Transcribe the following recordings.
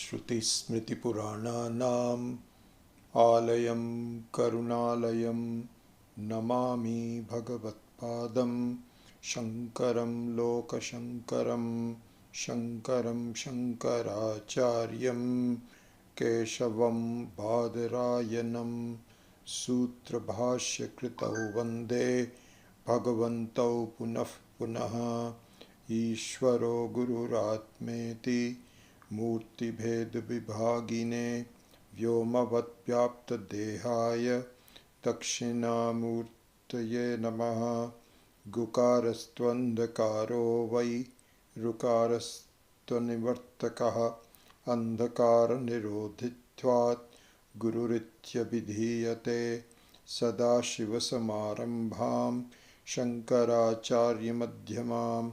श्रुतिस्मृतिपुराणानाम् आलयं करुणालयं नमामि भगवत्पादं शङ्करं लोकशङ्करं शङ्करं शङ्कराचार्यं केशवं बादरायणं सूत्रभाष्यकृतौ वन्दे भगवन्तौ पुनः पुनः ईश्वरो गुरुरात्मेति मूर्तिभेदविभागिने व्योमवद्व्याप्तदेहाय दक्षिणामूर्तये नमः। गुकारस्त्वन्धकारो वै ऋकारस्त्वनिवर्तकः अन्धकारनिरोधित्वात् गुरुरित्यभिधीयते। सदाशिवसमारम्भां शङ्कराचार्यमध्यमाम्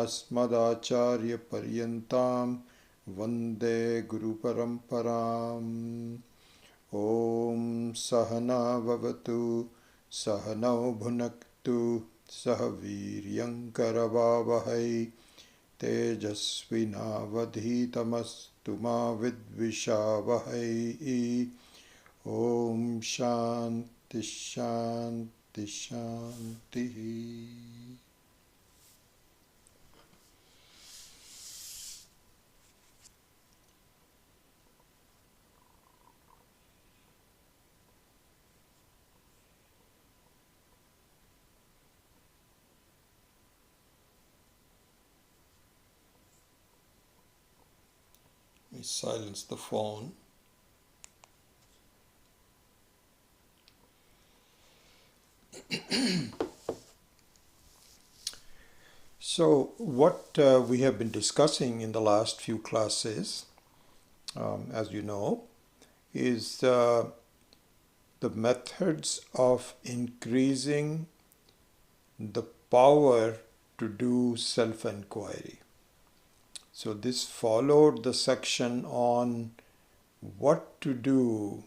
अस्मदाचार्यपर्यन्तां वन्दे गुरुपरम्पराम्। ॐ सहना भवतु सहनौ भुनक्तु सह वीर्यङ्करवावहै तेजस्विनावधीतमस्तु मा विद्विषावहै। ॐ शान्ति शान्ति शान्तिः। We silence the phone. So what we have been discussing in the last few classes, as you know, is the methods of increasing the power to do self-inquiry. So this followed the section on what to do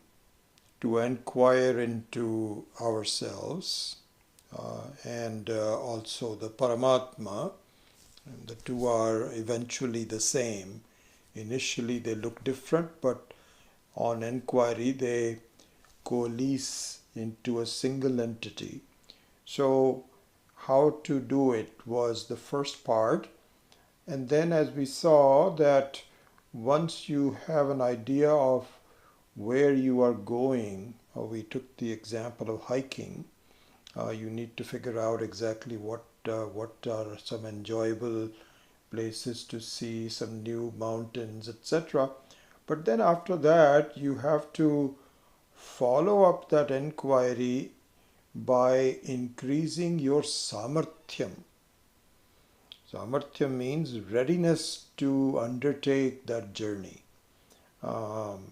to inquire into ourselves and also the Paramatma. And the two are eventually the same. Initially they look different, but on inquiry they coalesce into a single entity. So how to do it was the first part. And then as we saw that once you have an idea of where you are going, or we took the example of hiking, you need to figure out exactly what are some enjoyable places to see, some new mountains, etc. But then after that, you have to follow up that inquiry by increasing your samarthyam. Samarthya means readiness to undertake that journey.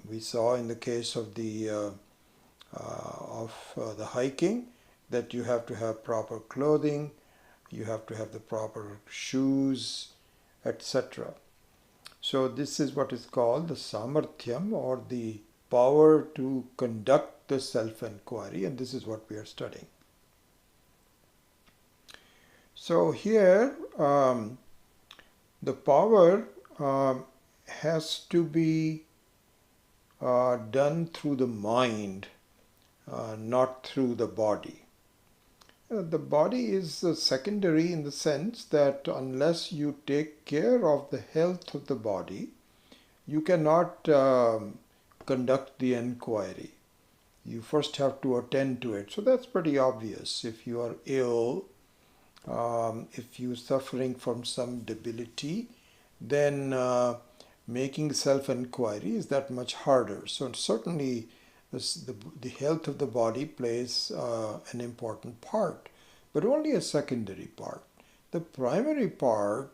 We saw in the case of the hiking that you have to have proper clothing, you have to have the proper shoes, etc. So this is what is called the samarthyam, or the power to conduct the self-inquiry, and this is what we are studying. So here the power has to be done through the mind, not through the body. The body is secondary in the sense that unless you take care of the health of the body, you cannot conduct the inquiry. You first have to attend to it. So that's pretty obvious. If you are ill, if you're suffering from some debility, then making self-inquiry is that much harder. So certainly the health of the body plays an important part, but only a secondary part. The primary part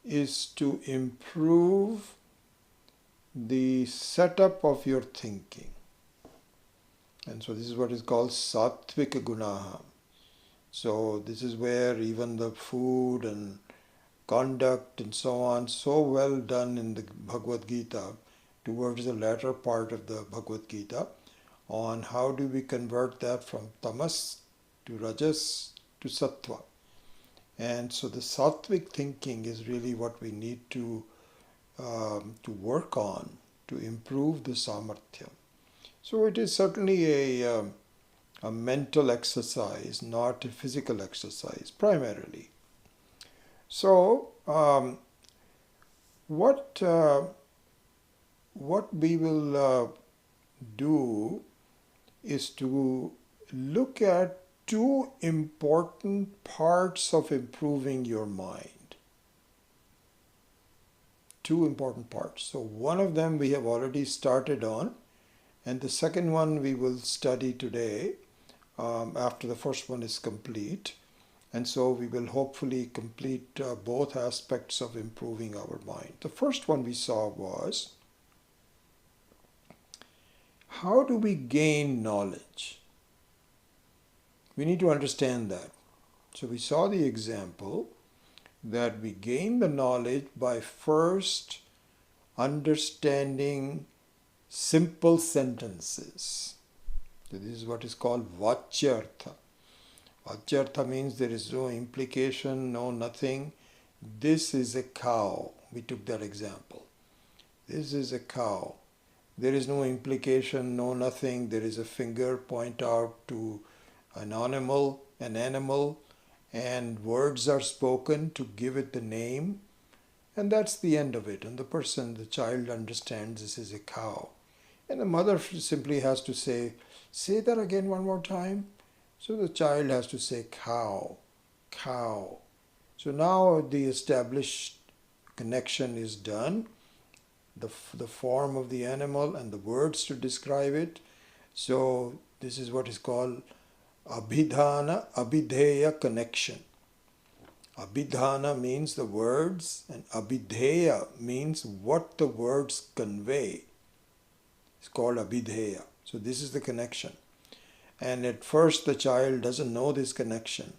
is to improve the setup of your thinking. And so this is what is called sattvika gunaha. So this is where even the food and conduct and so on, so well done in the Bhagavad Gita, towards the latter part of the Bhagavad Gita, on how do we convert that from tamas to rajas to sattva. And so the sattvic thinking is really what we need to work on to improve the samarthya. So it is certainly a mental exercise, not a physical exercise, primarily. So what we will do is to look at two important parts of improving your mind. Two important parts. So one of them we have already started on, and the second one we will study today after the first one is complete. And so we will hopefully complete both aspects of improving our mind. The first one we saw was, how do we gain knowledge? We need to understand that. So we saw the example that we gain the knowledge by first understanding simple sentences. So this is what is called vachyartha. Vachyartha means there is no implication, no nothing. This is a cow. We took that example. This is a cow. There is no implication, no nothing. There is a finger point out to an animal, and words are spoken to give it the name, and that's the end of it. And the child understands this is a cow. And the mother simply has to say that again one more time. So the child has to say cow, cow. So now the established connection is done. The form of the animal and the words to describe it. So this is what is called abhidhana, abhidheya connection. Abhidhana means the words, and abhidheya means what the words convey. It's called abhidheya. So this is the connection. And at first the child doesn't know this connection,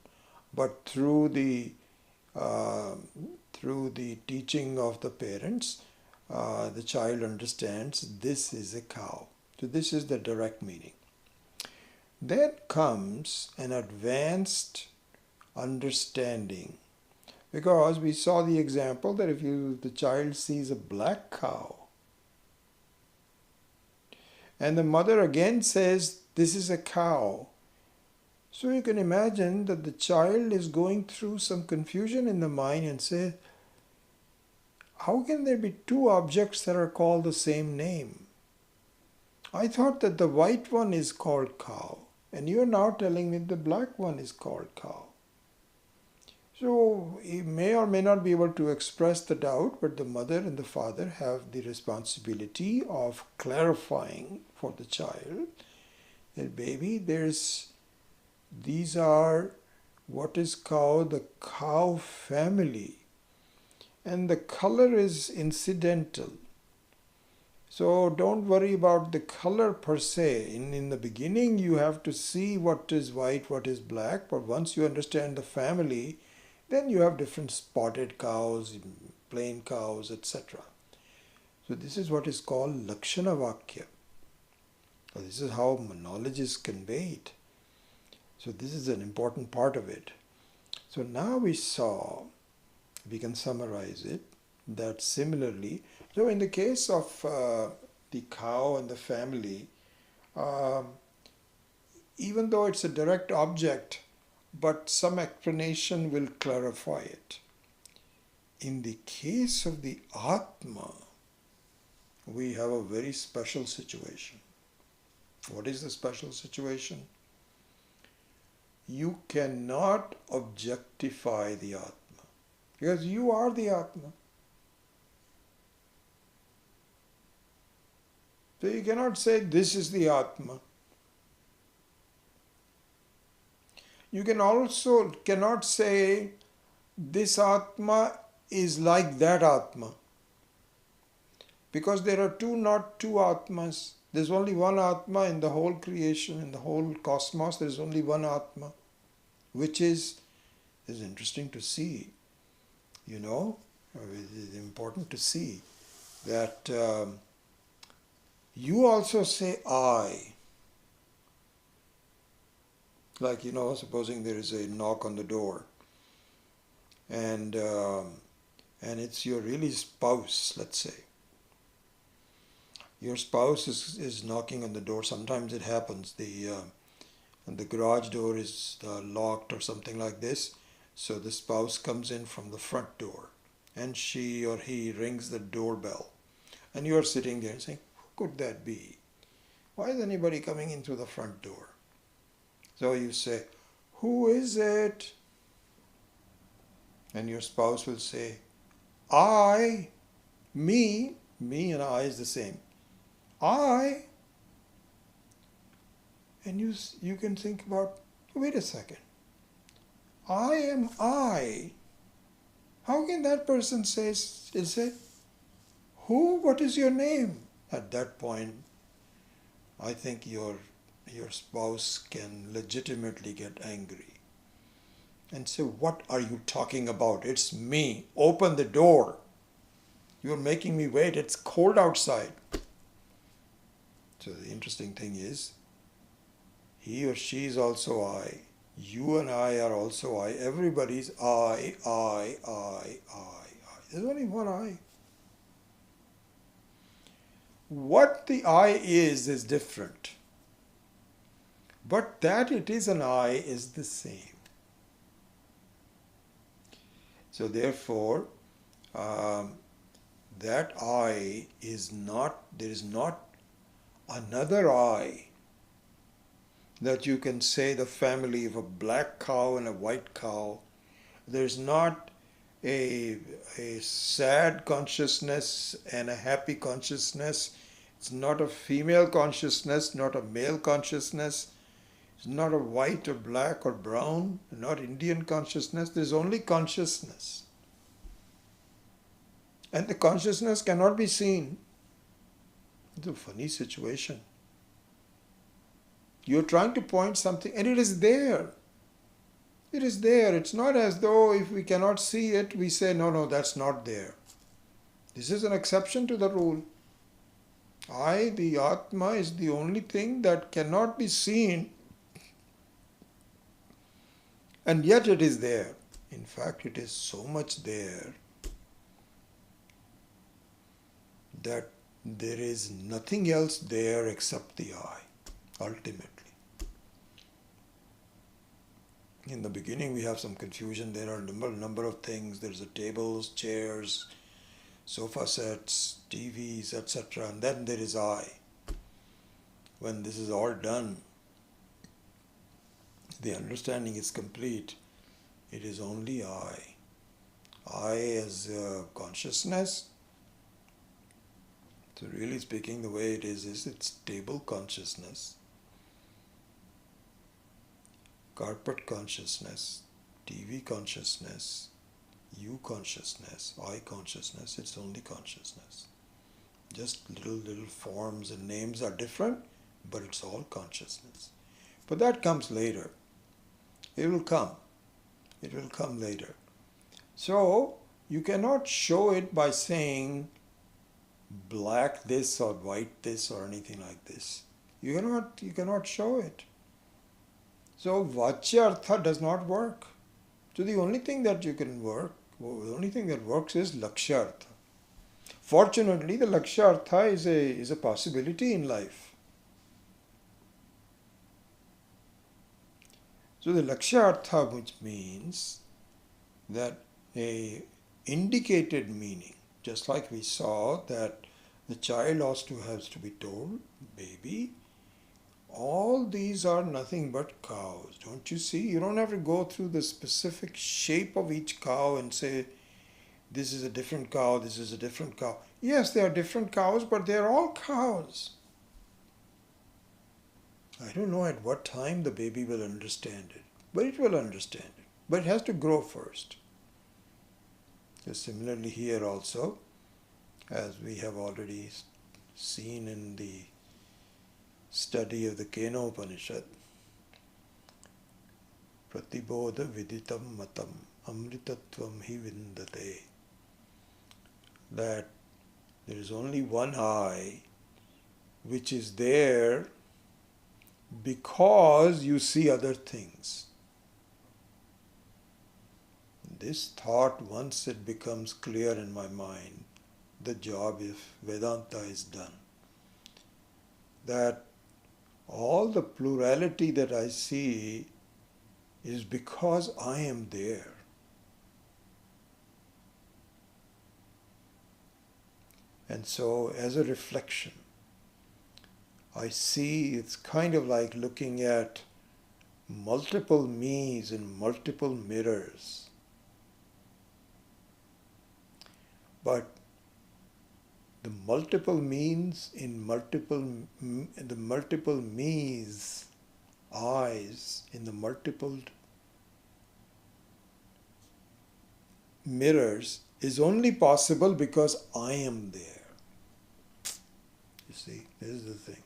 but through the teaching of the parents, the child understands this is a cow. So this is the direct meaning. Then comes an advanced understanding, because we saw the example that if the child sees a black cow, and the mother again says, this is a cow. So you can imagine that the child is going through some confusion in the mind and say, how can there be two objects that are called the same name? I thought that the white one is called cow, and you're now telling me the black one is called cow. So he may or may not be able to express the doubt, but the mother and the father have the responsibility of clarifying for the child that, baby, these are what is called the cow family, and the color is incidental. So don't worry about the color per se. In the beginning you have to see what is white, what is black, but once you understand the family, then you have different spotted cows, plain cows, etc. So this is what is called Lakshana Vakya. So this is how knowledge is conveyed. So this is an important part of it. So now we can summarize it, that similarly, so in the case of the cow and the family, even though it's a direct object, but some explanation will clarify it. In the case of the atma, we have a very special situation. What is the special situation? You cannot objectify the atma, because you are the atma. So you cannot say this is the atma. You cannot say this atma is like that atma, because there are not two atmas. There's only one atma in the whole creation, in the whole cosmos. There's only one atma, which is interesting to see. It is important to see that you also say I. Like, supposing there is a knock on the door, and it's your really spouse, let's say. Your spouse is knocking on the door. Sometimes it happens. The garage door is locked or something like this. So the spouse comes in from the front door and she or he rings the doorbell. And you are sitting there and saying, who could that be? Why is anybody coming in through the front door? So you say, who is it? And your spouse will say, I, me and I is the same. I. And you can think about, wait a second. I am I. How can that person say, who? What is your name? At that point, I think your spouse can legitimately get angry and say, what are you talking about? It's me. Open the door. You're making me wait. It's cold outside. So the interesting thing is, he or she is also I. You and I are also I. Everybody's I. There's only one I. What the I is different. But that it is an I is the same. So therefore, that I is not, there is not another I that you can say the family of a black cow and a white cow. There's not a sad consciousness and a happy consciousness. It's not a female consciousness, not a male consciousness. It's not a white or black or brown, not Indian consciousness. There's only consciousness. And the consciousness cannot be seen. It's a funny situation. You're trying to point something and it is there. It is there. It's not as though if we cannot see it, we say, no, that's not there. This is an exception to the rule. I, the atma, is the only thing that cannot be seen, and yet it is there. In fact, it is so much there that there is nothing else there except the I, ultimately. In the beginning, we have some confusion. There are a number of things. There's the tables, chairs, sofa sets, TVs, etc. And then there is I. When this is all done, the understanding is complete. It is only I. I as consciousness. So really speaking, the way it is it's table consciousness, carpet consciousness, TV consciousness, you consciousness, I consciousness. It's only consciousness. Just little forms and names are different, but it's all consciousness. But that comes later. It will come. It will come later. So you cannot show it by saying black this or white this or anything like this. You cannot show it. So Vachyartha does not work. So the only thing that you can work, the only thing that works is Lakshartha. Fortunately, the Lakshartha is a possibility in life. So the Lakshartha, which means that a indicated meaning, just like we saw that the child has to be told, baby, all these are nothing but cows. Don't you see? You don't have to go through the specific shape of each cow and say, this is a different cow, this is a different cow. Yes, they are different cows, but they are all cows. I don't know at what time the baby will understand it, but it will understand it. But it has to grow first. So similarly here also, as we have already seen in the study of the Kena Upanishad, Pratibodha viditam matam amritatvam hi vindate, that there is only one I which is there because you see other things. This thought, once it becomes clear in my mind, the job of Vedanta is done. that all the plurality that I see is because I am there. And so, as a reflection, I see it's kind of like looking at multiple me's in multiple mirrors. But the multiple me's in the multiple me's eyes in the multiple mirrors is only possible because I am there. You see, this is the thing.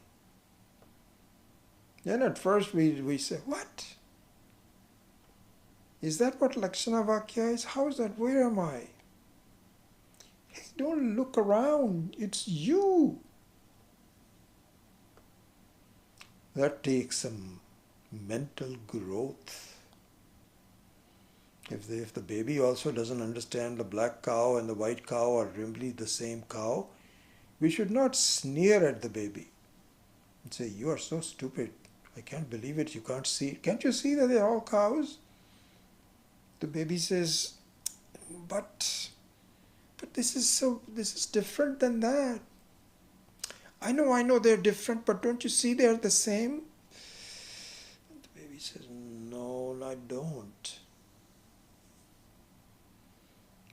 Then at first we say, what? Is that what Lakshana Vakya is? How is that? Where am I? Hey, don't look around. It's you. That takes some mental growth. If the baby also doesn't understand the black cow and the white cow are really the same cow, we should not sneer at the baby and say, you are so stupid. I can't believe it. You can't see it. Can't you see that they're all cows? The baby says, but this is different than that. I know they're different, but don't you see they're the same? The baby says, no, I don't.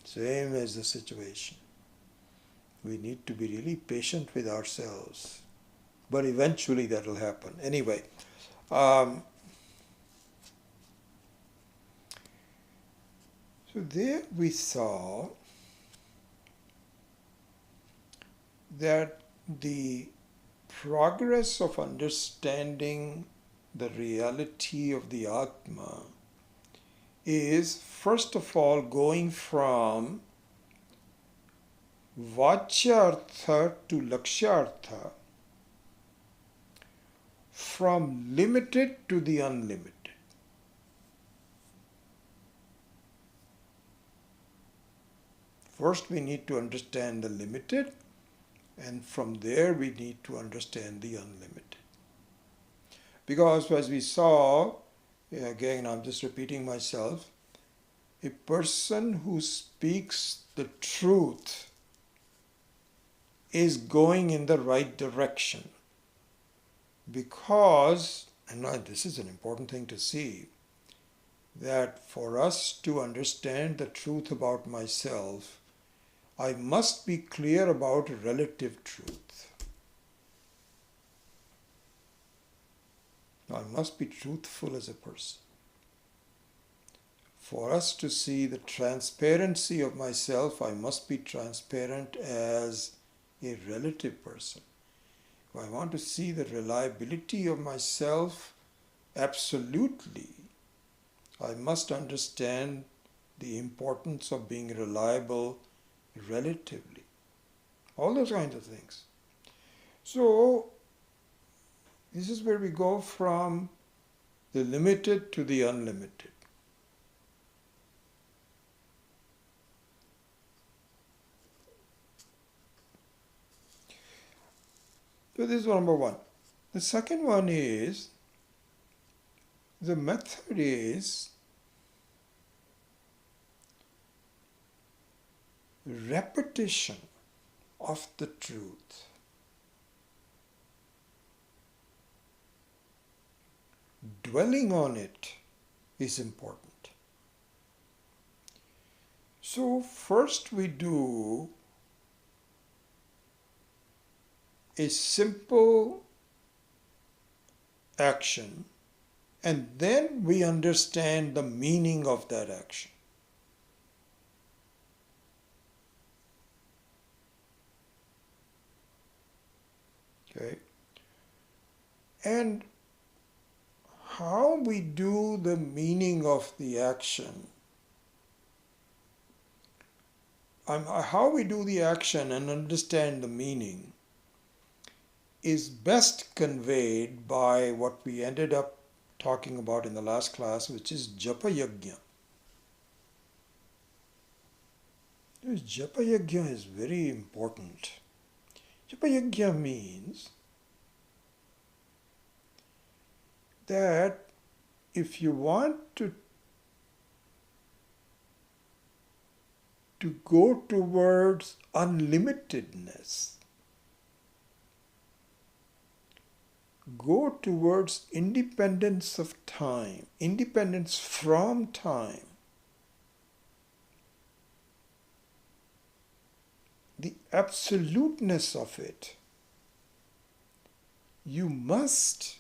Same as the situation. We need to be really patient with ourselves. But eventually that will happen. Anyway, so there we saw that the progress of understanding the reality of the atma is first of all going from vachyartha to lakshyartha, from limited to the unlimited. First we need to understand the limited, and from there we need to understand the unlimited. Because as we saw, again I'm just repeating myself, a person who speaks the truth is going in the right direction. Because, and this is an important thing to see, that for us to understand the truth about myself, I must be clear about relative truth. I must be truthful as a person. For us to see the transparency of myself, I must be transparent as a relative person. If I want to see the reliability of myself absolutely, I must understand the importance of being reliable relatively. All those kinds of things. So, this is where we go from the limited to the unlimited. So this is number one. The second one is, the method is repetition of the truth. Dwelling on it is important. So first we do a simple action, and then we understand the meaning of that action. Okay? And how we do the meaning of the action, how we do the action and understand the meaning is best conveyed by what we ended up talking about in the last class, which is japa yajna. Japa yajna is very important. Japa yajna means that if you want to go towards unlimitedness, go towards independence of time, independence from time, the absoluteness of it, you must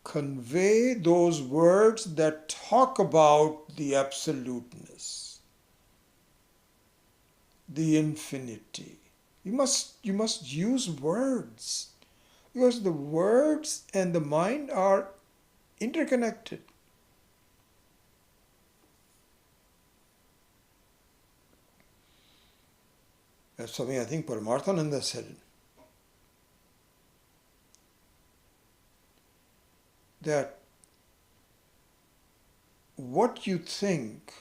convey those words that talk about the absoluteness, the infinity. You must use words, because the words and the mind are interconnected. That's something I think Paramarthananda said. That what you think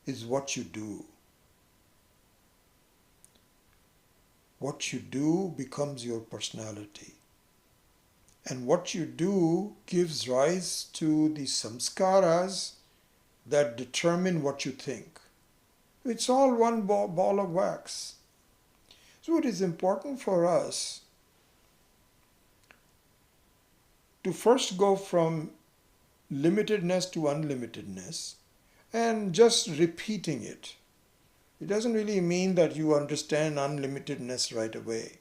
is what you do. What you do becomes your personality. And what you do gives rise to the samskaras that determine what you think. It's all one ball of wax. So it is important for us to first go from limitedness to unlimitedness and just repeating it. It doesn't really mean that you understand unlimitedness right away.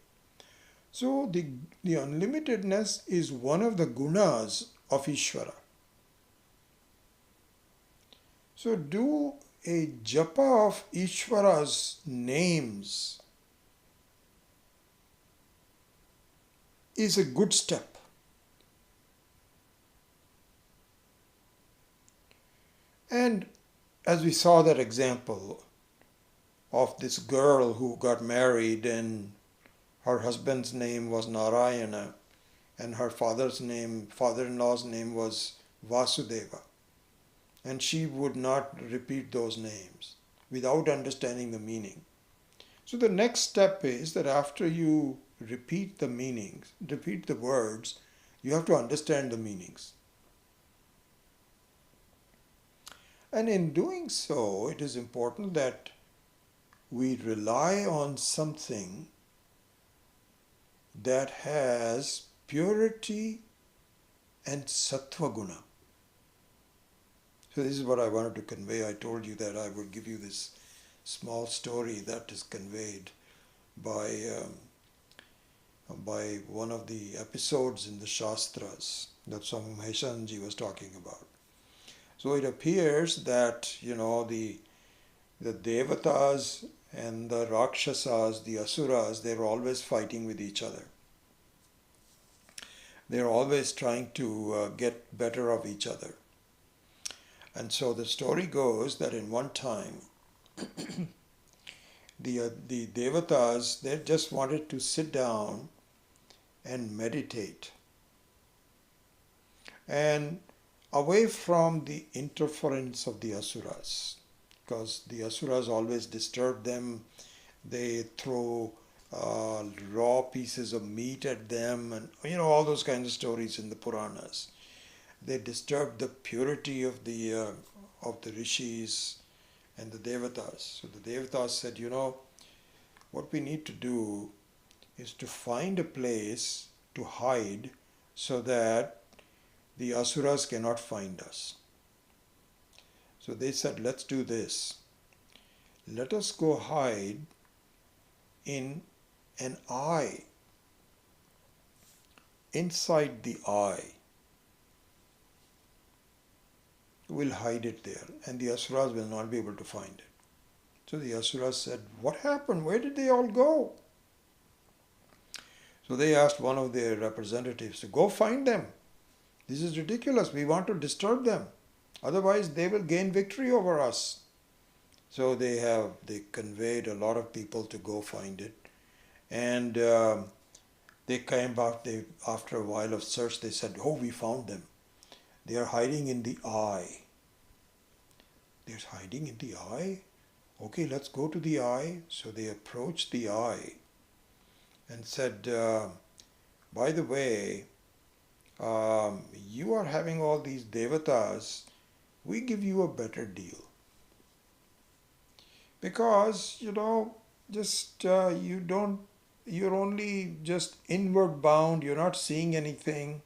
So the unlimitedness is one of the gunas of Ishvara. So do a japa of Ishvara's names is a good step. And as we saw that example of this girl who got married and her husband's name was Narayana and her father-in-law's name was Vasudeva. And she would not repeat those names without understanding the meaning. So the next step is that after you repeat the meanings, repeat the words, you have to understand the meanings. And in doing so, it is important that we rely on something that has purity and sattva guna. So this is what I wanted to convey. I told you that I would give you this small story that is conveyed by one of the episodes in the Shastras that Swami Maheshanji was talking about. So it appears that, the Devatas and the Rakshasas, the Asuras, they were always fighting with each other. They were always trying to get better of each other. And so the story goes that in one time, the Devatas, they just wanted to sit down and meditate. And away from the interference of the Asuras, because the Asuras always disturb them. They throw raw pieces of meat at them, and all those kinds of stories in the Puranas. They disturb the purity of the rishis and the Devatas. So the Devatas said, what we need to do is to find a place to hide so that the Asuras cannot find us. So they said, let's do this. Let us go hide in an eye, inside the eye. We'll hide it there, and the Asuras will not be able to find it. So the Asuras said, what happened? Where did they all go? So they asked one of their representatives to go find them. This is ridiculous. We want to disturb them. Otherwise, they will gain victory over us. So they conveyed a lot of people to go find it. And they came back, after a while of search, they said, oh, we found them. They are hiding in the eye. They're hiding in the eye? Okay, let's go to the eye. So they approached the eye and said, by the way, you are having all these devatas, we give you a better deal. Because, just you're only just inward bound, you're not seeing anything.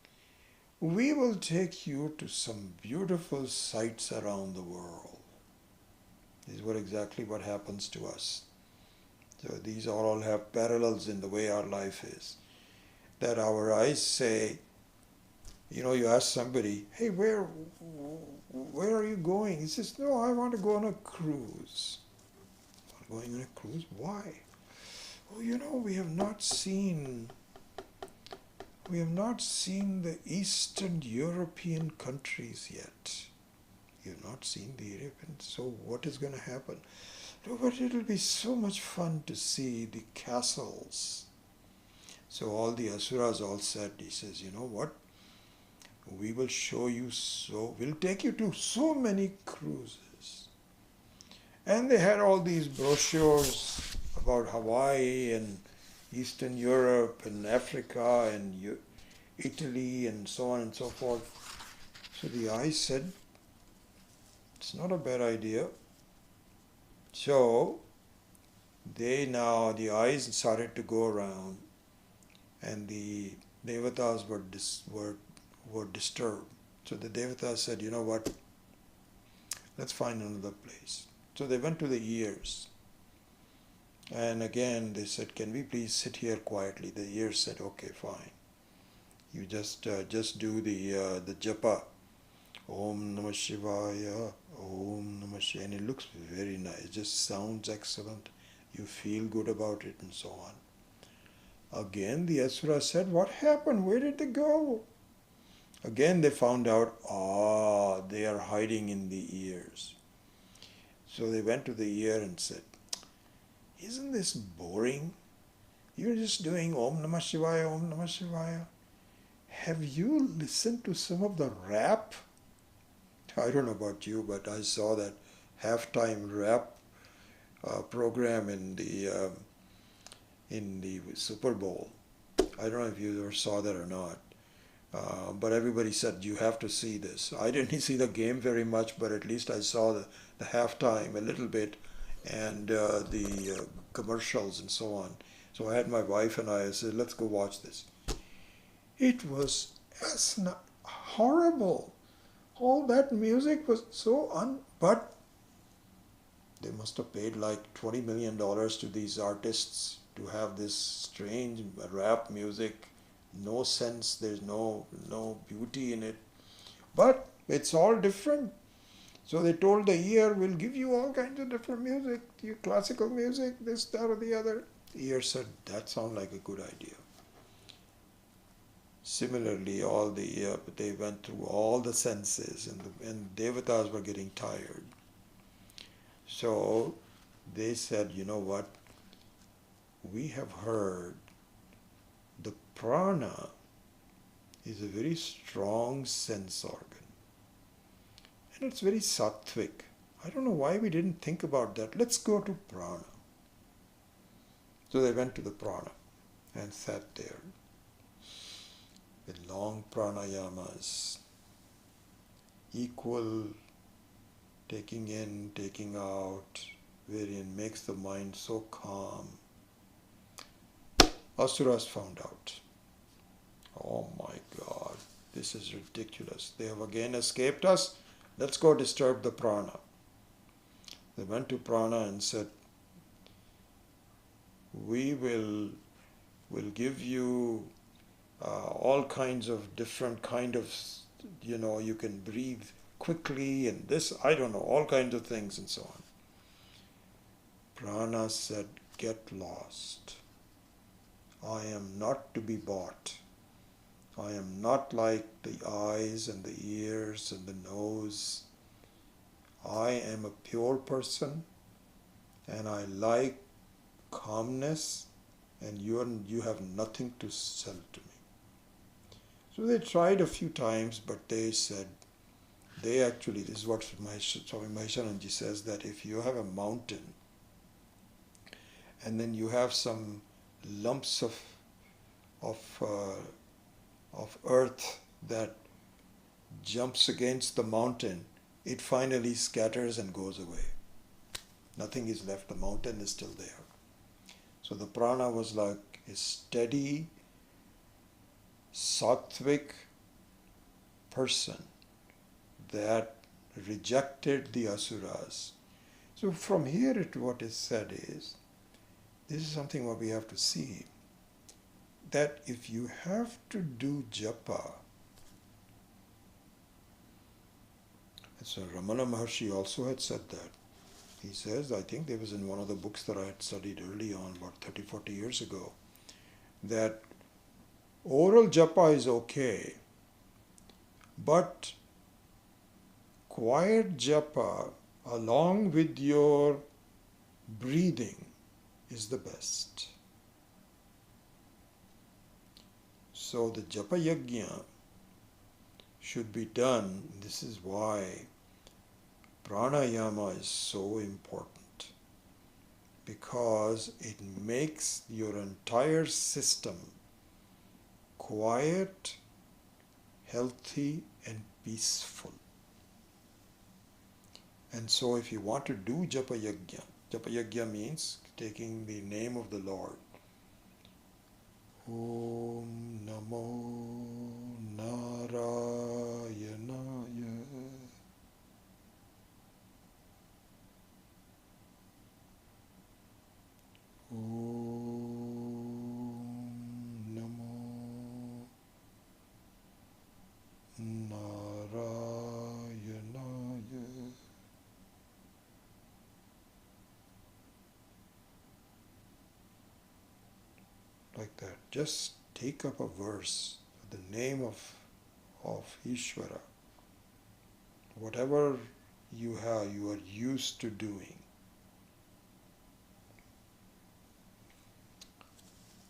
We will take you to some beautiful sights around the world. This is exactly what happens to us. So these all have parallels in the way our life is. That our eyes say, you ask somebody, hey, where are you going? He says, no, I want to go on a cruise. Going on a cruise? Why? Oh, we have not seen the Eastern European countries yet. You have not seen the European, so what is going to happen? No, but it'll be so much fun to see the castles. So all the asuras all said, he says, you know what? We will show you we'll take you to so many cruises. And they had all these brochures about Hawaii and Eastern Europe and Africa and Italy and so on and so forth. So the eyes said, it's not a bad idea. So the eyes started to go around, and the devatas were disturbed. So the devatas said, you know what, let's find another place. So they went to the ears. And again they said, can we please sit here quietly? The ears said, okay, fine. You just do the japa. Om Namah Shivaya, Om Namah Shivaya. And it looks very nice. It just sounds excellent. You feel good about it and so on. Again the Asura said, what happened? Where did they go? Again they found out, they are hiding in the ears. So they went to the ear and said, isn't this boring? You're just doing Om Namah Shivaya, Om Namah Shivaya. Have you listened to some of the rap? I don't know about you, but I saw that halftime rap program in the Super Bowl. I don't know if you ever saw that or not. But everybody said, you have to see this. I didn't see the game very much, but at least I saw the halftime a little bit, and the commercials and so on. So I had my wife and I said, let's go watch this. It was horrible. All that music was so but they must have paid like $20 million to these artists to have this strange rap music. No sense, there's no beauty in it. But it's all different. So they told the ear, we'll give you all kinds of different music, classical music, this, that, or the other. The ear said, that sounds like a good idea. Similarly, they went through all the senses, and devatas were getting tired. So they said, you know what? We have heard the prana is a very strong sense organ. And it's very sattvic. I don't know why we didn't think about that. Let's go to prana. So they went to the prana and sat there with long pranayamas, equal taking in, taking out, wherein makes the mind so calm. Asuras found out. Oh my God, this is ridiculous. They have again escaped us. Let's go disturb the prana. They went to prana and said, we will give you all kinds of different you can breathe quickly and this, I don't know, all kinds of things and so on. Prana said, get lost. I am not to be bought. I am not like the eyes and the ears and the nose. I am a pure person, and I like calmness, and you have nothing to sell to me. So they tried a few times, but they said, this is what Swami Maheshananji says, that if you have a mountain, and then you have some lumps of of earth that jumps against the mountain, it finally scatters and goes away. Nothing is left, the mountain is still there. So the prana was like a steady, sattvic person that rejected the asuras. So from here what is said is, this is something what we have to see, that if you have to do japa, so Ramana Maharshi also had said that. He says, I think there was in one of the books that I had studied early on, about 30, 40 years ago, that oral japa is okay, but quiet japa along with your breathing is the best. So the japa yajna should be done. This is why pranayama is so important, because it makes your entire system quiet, healthy, and peaceful. And so if you want to do japa yajna means taking the name of the Lord. Om Namo Narayanaya. Om Namo Narayanaya. Like that. Just take up a verse, the name of Ishvara. Whatever you are used to doing.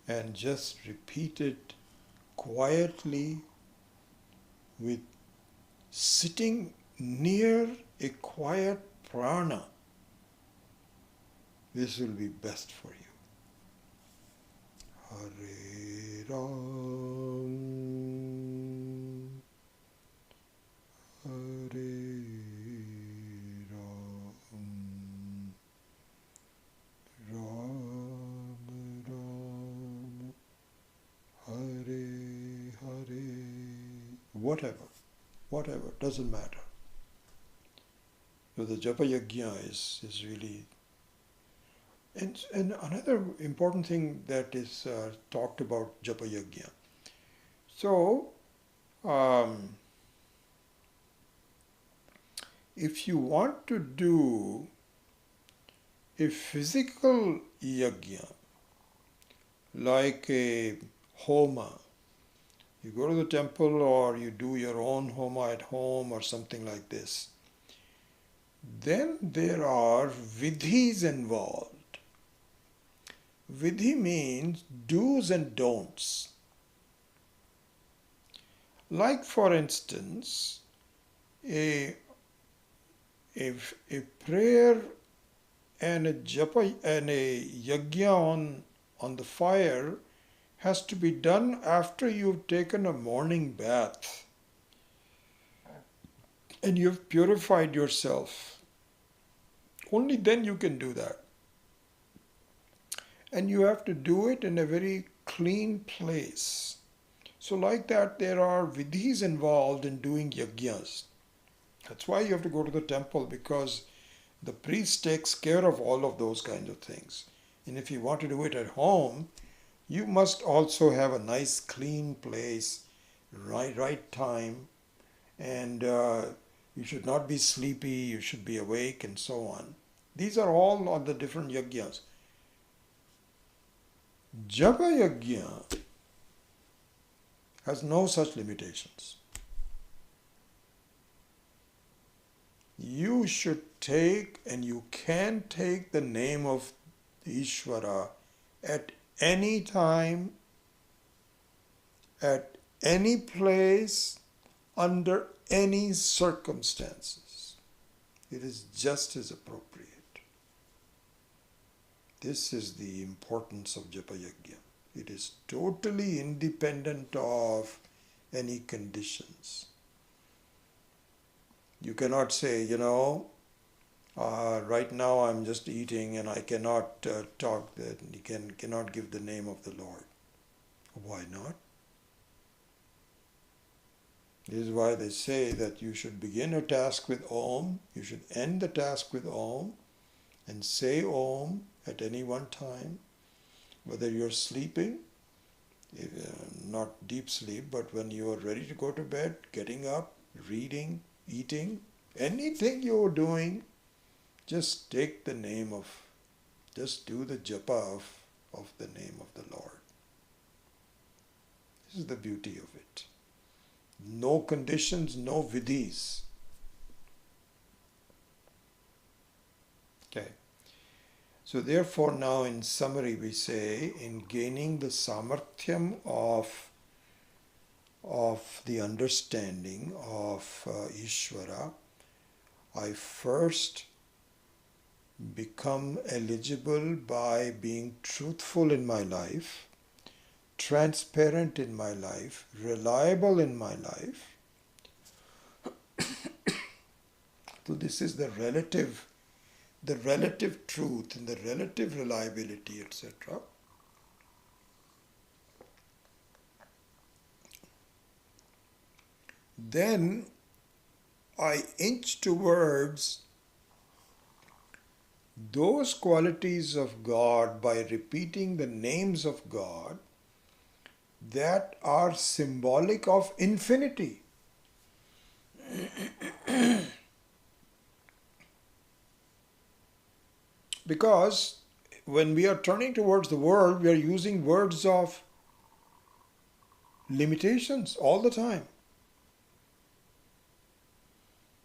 And just repeat it quietly, with sitting near a quiet prana. This will be best for you. Hare Ram, Hare Ram, Ram Ram, Hare Hare. Whatever, doesn't matter. So the japa yajna is really. And another important thing that is talked about japa yajna. So, if you want to do a physical yajna, like a homa, you go to the temple or you do your own homa at home or something like this, then there are vidhis involved. Vidhi means do's and don'ts. Like, for instance, a prayer and a japa and a yajna on the fire has to be done after you've taken a morning bath and you've purified yourself. Only then you can do that. And you have to do it in a very clean place. So like that, there are vidhis involved in doing yajnas. That's why you have to go to the temple, because the priest takes care of all of those kinds of things. And if you want to do it at home, you must also have a nice clean place, right time, and you should not be sleepy, you should be awake, and so on. These are all on the different yajnas. Japa yajna has no such limitations. You should take, and you can take, the name of Ishvara at any time, at any place, under any circumstances. It is just as appropriate. This is the importance of japa yajna. It is totally independent of any conditions. You cannot say, right now I'm just eating and I cannot talk, that you cannot give the name of the Lord. Why not? This is why they say that you should begin a task with Om, you should end the task with Om, and say Om at any one time, whether you're sleeping, not deep sleep, but when you are ready to go to bed, getting up, reading, eating, anything you're doing, just take the name of, just do the japa of the name of the Lord. This is the beauty of it. No conditions, no vidhis. Okay. So therefore now in summary we say, in gaining the samarthyam of the understanding of Ishvara, I first become eligible by being truthful in my life, transparent in my life, reliable in my life. So this is the relative truth and the relative reliability, etc. Then I inch towards those qualities of God by repeating the names of God that are symbolic of infinity. Because when we are turning towards the world, we are using words of limitations all the time.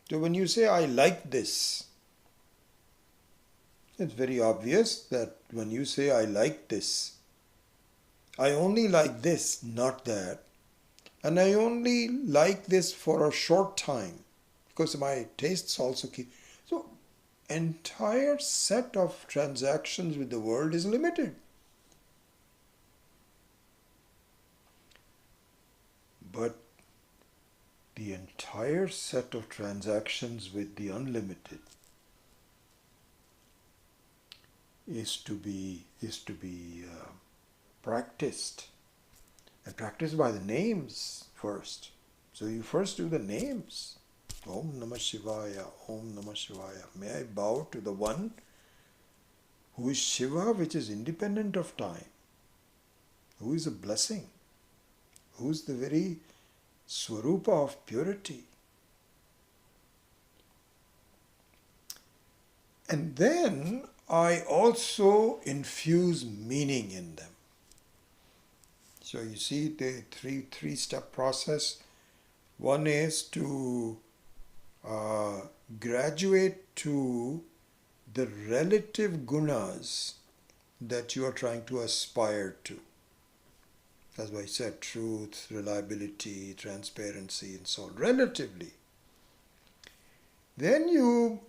So when you say, I like this, it's very obvious that when you say, I like this, I only like this, not that. And I only like this for a short time because my tastes also keep. So, entire set of transactions with the world is limited. But the entire set of transactions with the unlimited is to be practiced, and practiced by the names first. So you first do the names. Om Namah Shivaya, Om Namah Shivaya. May I bow to the one who is Shiva, which is independent of time, who is a blessing, who is the very Swarupa of purity. And then I also infuse meaning in them. So you see the three-step process. One is to graduate to the relative gunas that you are trying to aspire to. As I said, truth, reliability, transparency, and so on, relatively. Then you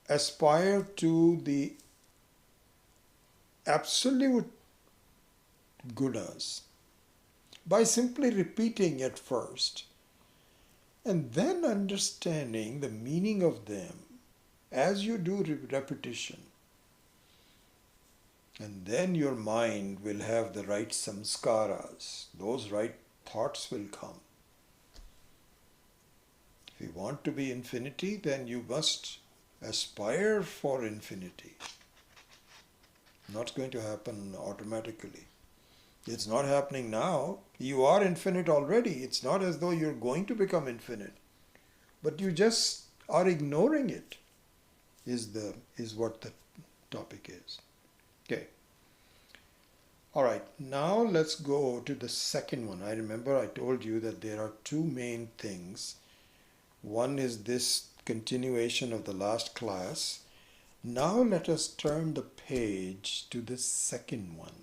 aspire to the absolute gunas by simply repeating at first and then understanding the meaning of them as you do repetition. And then your mind will have the right samskaras, those right thoughts will come. If you want to be infinity, then you must aspire for infinity. Not going to happen automatically. It's not happening now. You are infinite already. It's not as though you're going to become infinite. But you just are ignoring it, is what the topic is. Okay. All right. Now let's go to the second one. I remember I told you that there are two main things. One is this continuation of the last class. Now let us turn the page to the second one.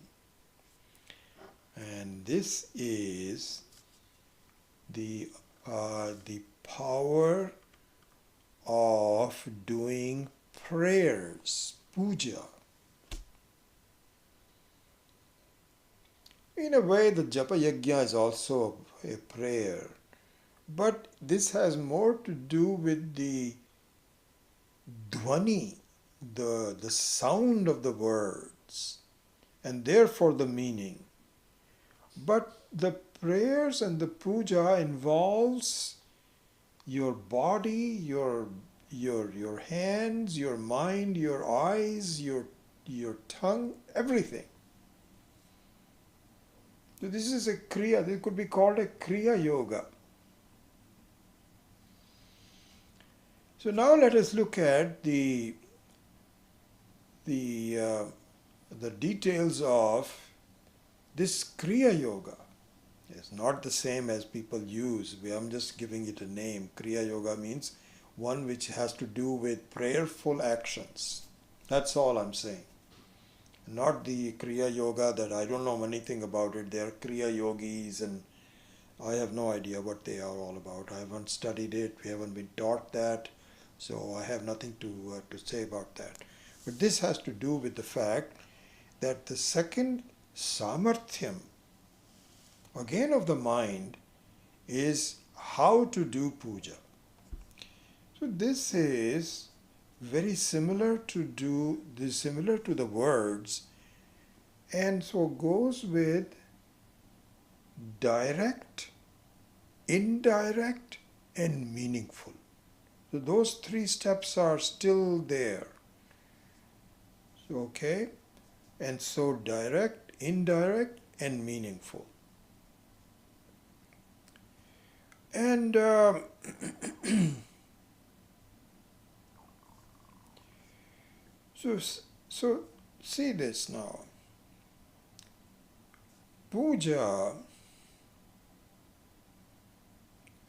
And this is the power of doing prayers, puja. In a way, the japa yajna is also a prayer, but this has more to do with the dhvani, the sound of the words, and therefore the meaning. But the prayers and the puja involves your body, your hands, your mind, your eyes, your tongue, everything. So this is a kriya. This could be called a kriya yoga. So now let us look at the details of this kriya yoga. It's not the same as people use. I'm just giving it a name. Kriya yoga means one which has to do with prayerful actions. That's all I'm saying. Not the Kriya yoga that I don't know anything about it. They are Kriya yogis and I have no idea what they are all about. I haven't studied it. We haven't been taught that. So I have nothing to say about that. But this has to do with the fact that the second samarthyam, again of the mind, is how to do puja. So this is very similar to the words, and so goes with direct, indirect, and meaningful. So those three steps are still there. So okay, and so direct, indirect, and meaningful. And so see this now. Puja,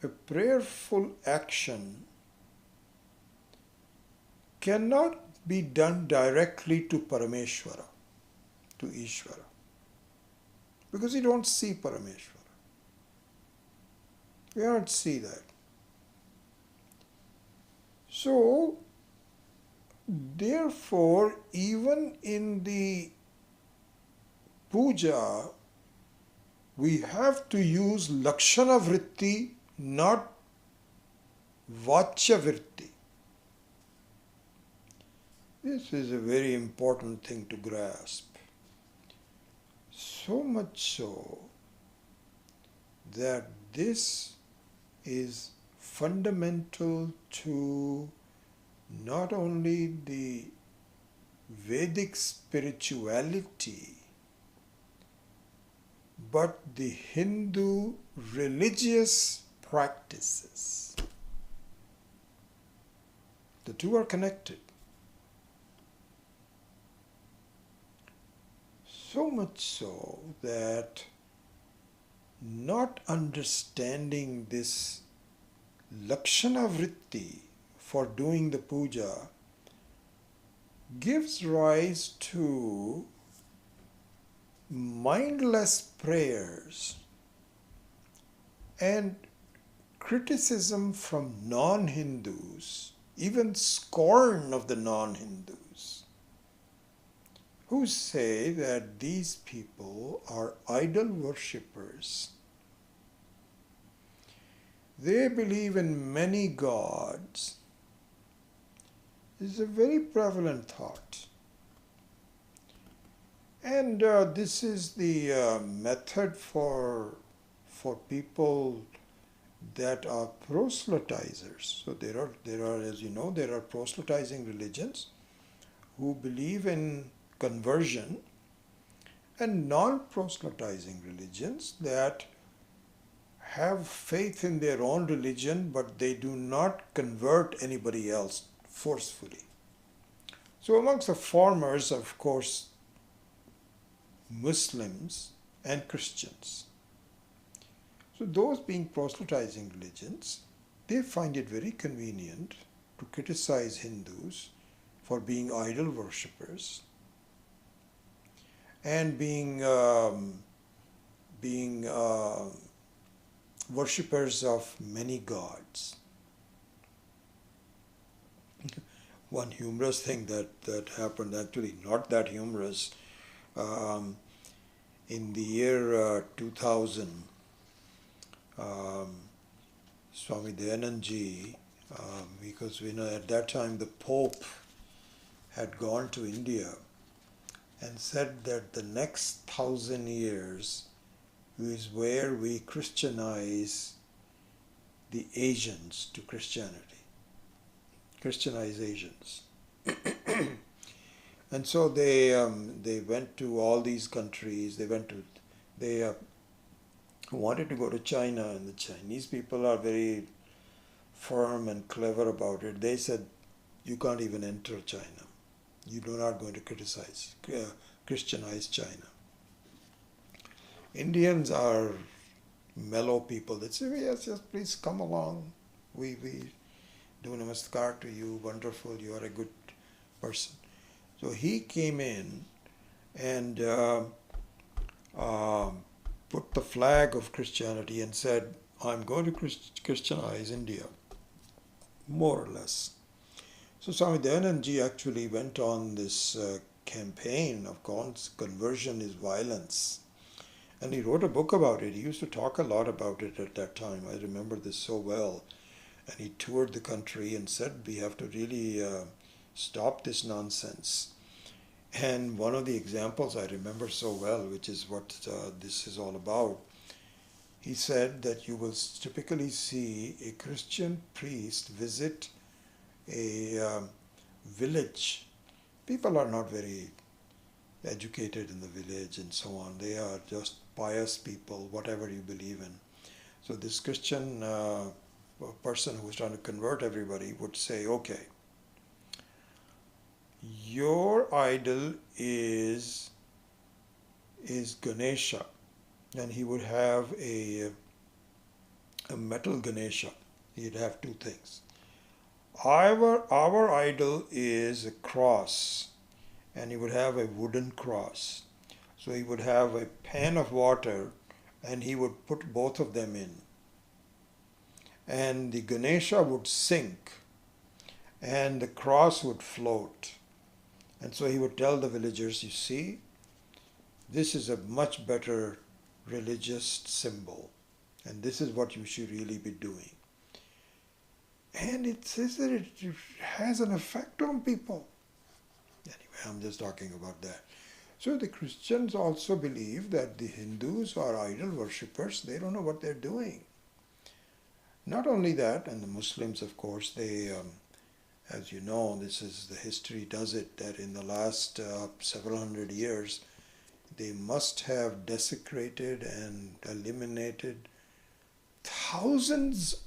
a prayerful action, cannot be done directly to Parameshwara, to Ishvara, because you don't see Parameshwara. You don't see that. So, therefore, even in the puja, we have to use Lakshana Vritti, not Vachya Vritti. This is a very important thing to grasp. So much so that this is fundamental to not only the Vedic spirituality, but the Hindu religious practices. The two are connected. So much so that not understanding this Lakshana Vritti for doing the puja gives rise to mindless prayers and criticism from non-Hindus, even scorn of the non-Hindus, who say that these people are idol worshippers. They believe in many gods. This is a very prevalent thought. And this is the method for people that are proselytizers. So there are, as you know, there are proselytizing religions who believe in conversion, and non-proselytizing religions that have faith in their own religion, but they do not convert anybody else forcefully. So amongst the formers, of course, Muslims and Christians. So those being proselytizing religions, they find it very convenient to criticize Hindus for being idol worshippers and being worshippers of many gods. One humorous thing that happened, actually not that humorous, in the year 2000, Swami Dayanand Ji, because we know at that time the Pope had gone to India and said that the next 1,000 years is where we Christianize the Asians to Christianity. Christianize Asians. And so they went to all these countries. They wanted to go to China, and the Chinese people are very firm and clever about it. They said, you can't even enter China. You are not going to Christianize China. Indians are mellow people. They say, yes, please come along. We do namaskar to you. Wonderful. You are a good person. So he came in and put the flag of Christianity and said, I'm going to Christianize India, more or less. So Swami Dayanand Ji actually went on this campaign of conversion is violence. And he wrote a book about it. He used to talk a lot about it at that time. I remember this so well. And he toured the country and said, we have to really stop this nonsense. And one of the examples I remember so well, which is what this is all about, he said that you will typically see a Christian priest visit a village. People are not very educated in the village and so on. They are just pious people, whatever you believe in. So this Christian person who was trying to convert everybody would say, okay, your idol is Ganesha, and he would have a metal Ganesha. He'd have two things. Our idol is a cross, and he would have a wooden cross. So he would have a pan of water, and he would put both of them in. And the Ganesha would sink, and the cross would float. And so he would tell the villagers, you see, this is a much better religious symbol, and this is what you should really be doing. And it says that it has an effect on people. Anyway, I'm just talking about that. So the Christians also believe that the Hindus are idol worshippers. They don't know what they're doing. Not only that, and the Muslims, of course, they, as you know, this is the history does it, that in the last several hundred years, they must have desecrated and eliminated thousands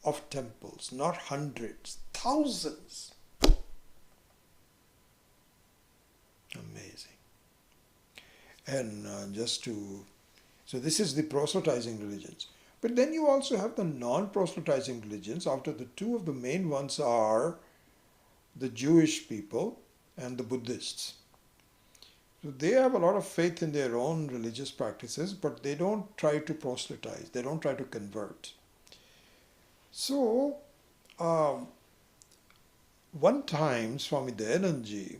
of temples, not hundreds, thousands. Amazing. And so this is the proselytizing religions. But then you also have the non-proselytizing religions. After the two of the main ones are the Jewish people and the Buddhists. So they have a lot of faith in their own religious practices, but they don't try to proselytize. They don't try to convert. So, one time Swami Dayanand Ji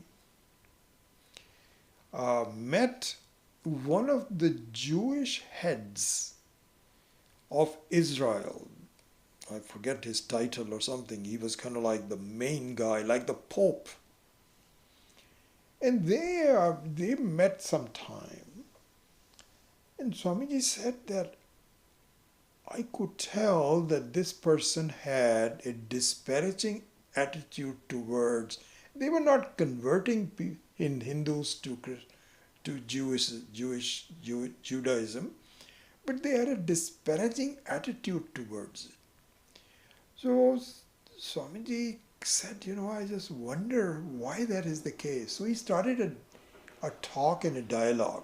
met one of the Jewish heads of Israel. I forget his title or something. He was kind of like the main guy, like the Pope. And they met sometime. And Swamiji said that I could tell that this person had a disparaging attitude towards, they were not converting Hindus to Judaism, but they had a disparaging attitude towards it. So Swamiji said, I just wonder why that is the case. So he started a talk and a dialogue.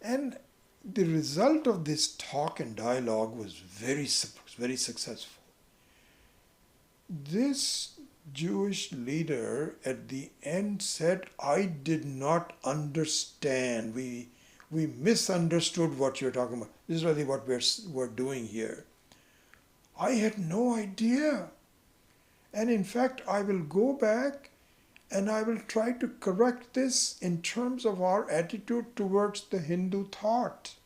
And the result of this talk and dialogue was very successful. This Jewish leader at the end said, I did not understand. We misunderstood what you're talking about. This is really what we're doing here. I had no idea. And in fact, I will go back And I will try to correct this in terms of our attitude towards the Hindu thought.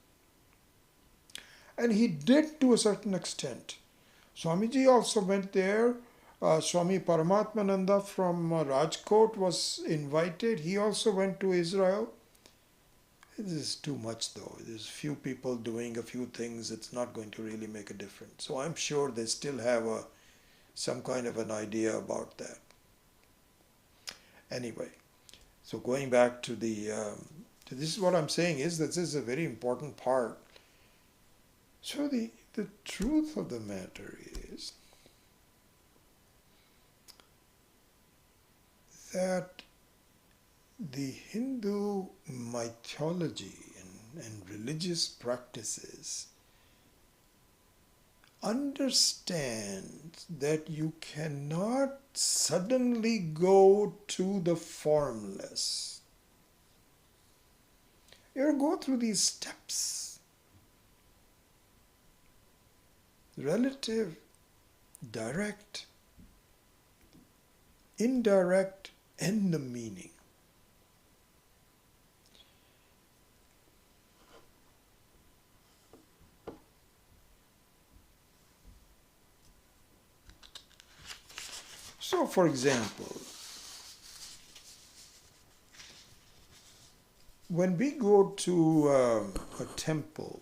And he did to a certain extent. Swamiji also went there. Swami Paramatmananda from Rajkot was invited. He also went to Israel. This is too much though. There's few people doing a few things. It's not going to really make a difference. So I'm sure they still have some kind of an idea about that. Anyway, so going back to this is what I'm saying is that this is a very important part. So the truth of the matter is that the Hindu mythology and religious practices understand that you cannot suddenly go to the formless. You go through these steps. Relative, direct, indirect, and the meaning. So, for example, when we go to a temple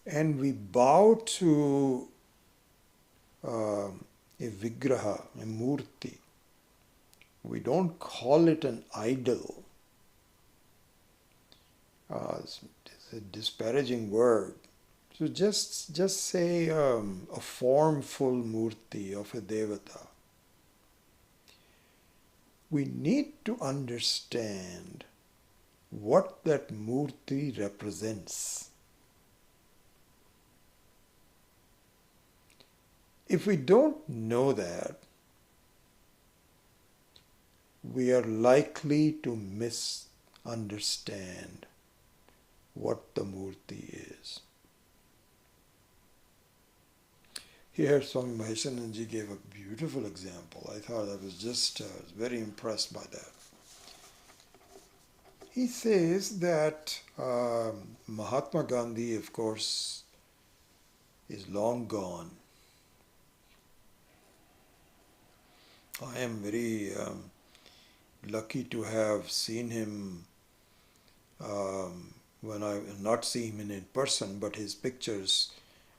and we bow to a vigraha, a murti, we don't call it an idol. It's a disparaging word. So just say a formful murti of a devata. We need to understand what that murti represents. If we don't know that, we are likely to misunderstand what the murti is. Here, Swami Maheshananji gave a beautiful example. I thought I was just very impressed by that. He says that Mahatma Gandhi, of course, is long gone. I am very lucky to have seen him when I not see him in person, but his pictures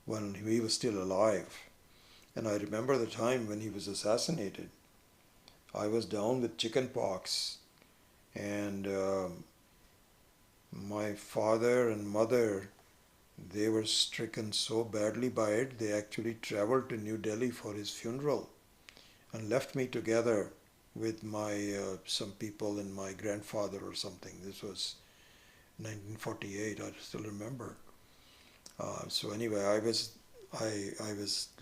when he was still alive. And I remember the time when he was assassinated. I was down with chicken pox, and my father and mother, they were stricken so badly by it, they actually traveled to New Delhi for his funeral and left me together with my some people and my grandfather or something. This was 1948, I still remember. So anyway, I was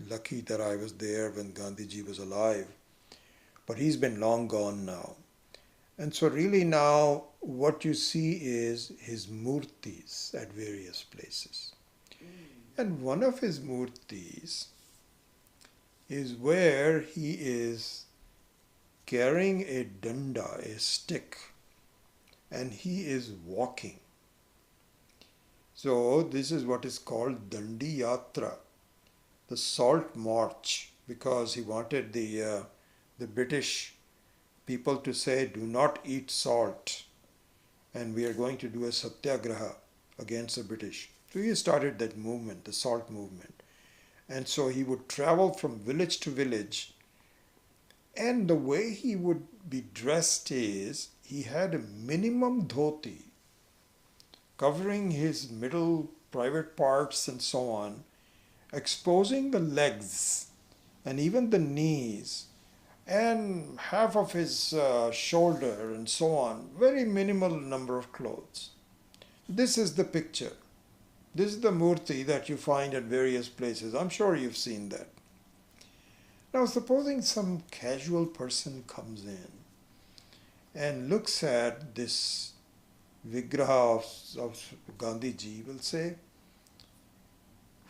lucky that I was there when Gandhiji was alive, but he's been long gone now. And so really now what you see is his murtis at various places. And one of his murtis is where he is carrying a danda, a stick, and he is walking. So this is what is called Dandi Yatra, the salt march, because he wanted the British people to say, do not eat salt, and we are going to do a satyagraha against the British. So he started that movement, the salt movement. And so he would travel from village to village, and the way he would be dressed is, he had a minimum dhoti, covering his middle private parts and so on, exposing the legs and even the knees and half of his shoulder and so on. Very minimal number of clothes. This is the picture. This is the murti that you find at various places. I'm sure you've seen that. Now supposing some casual person comes in and looks at this vigraha of Gandhiji, will say,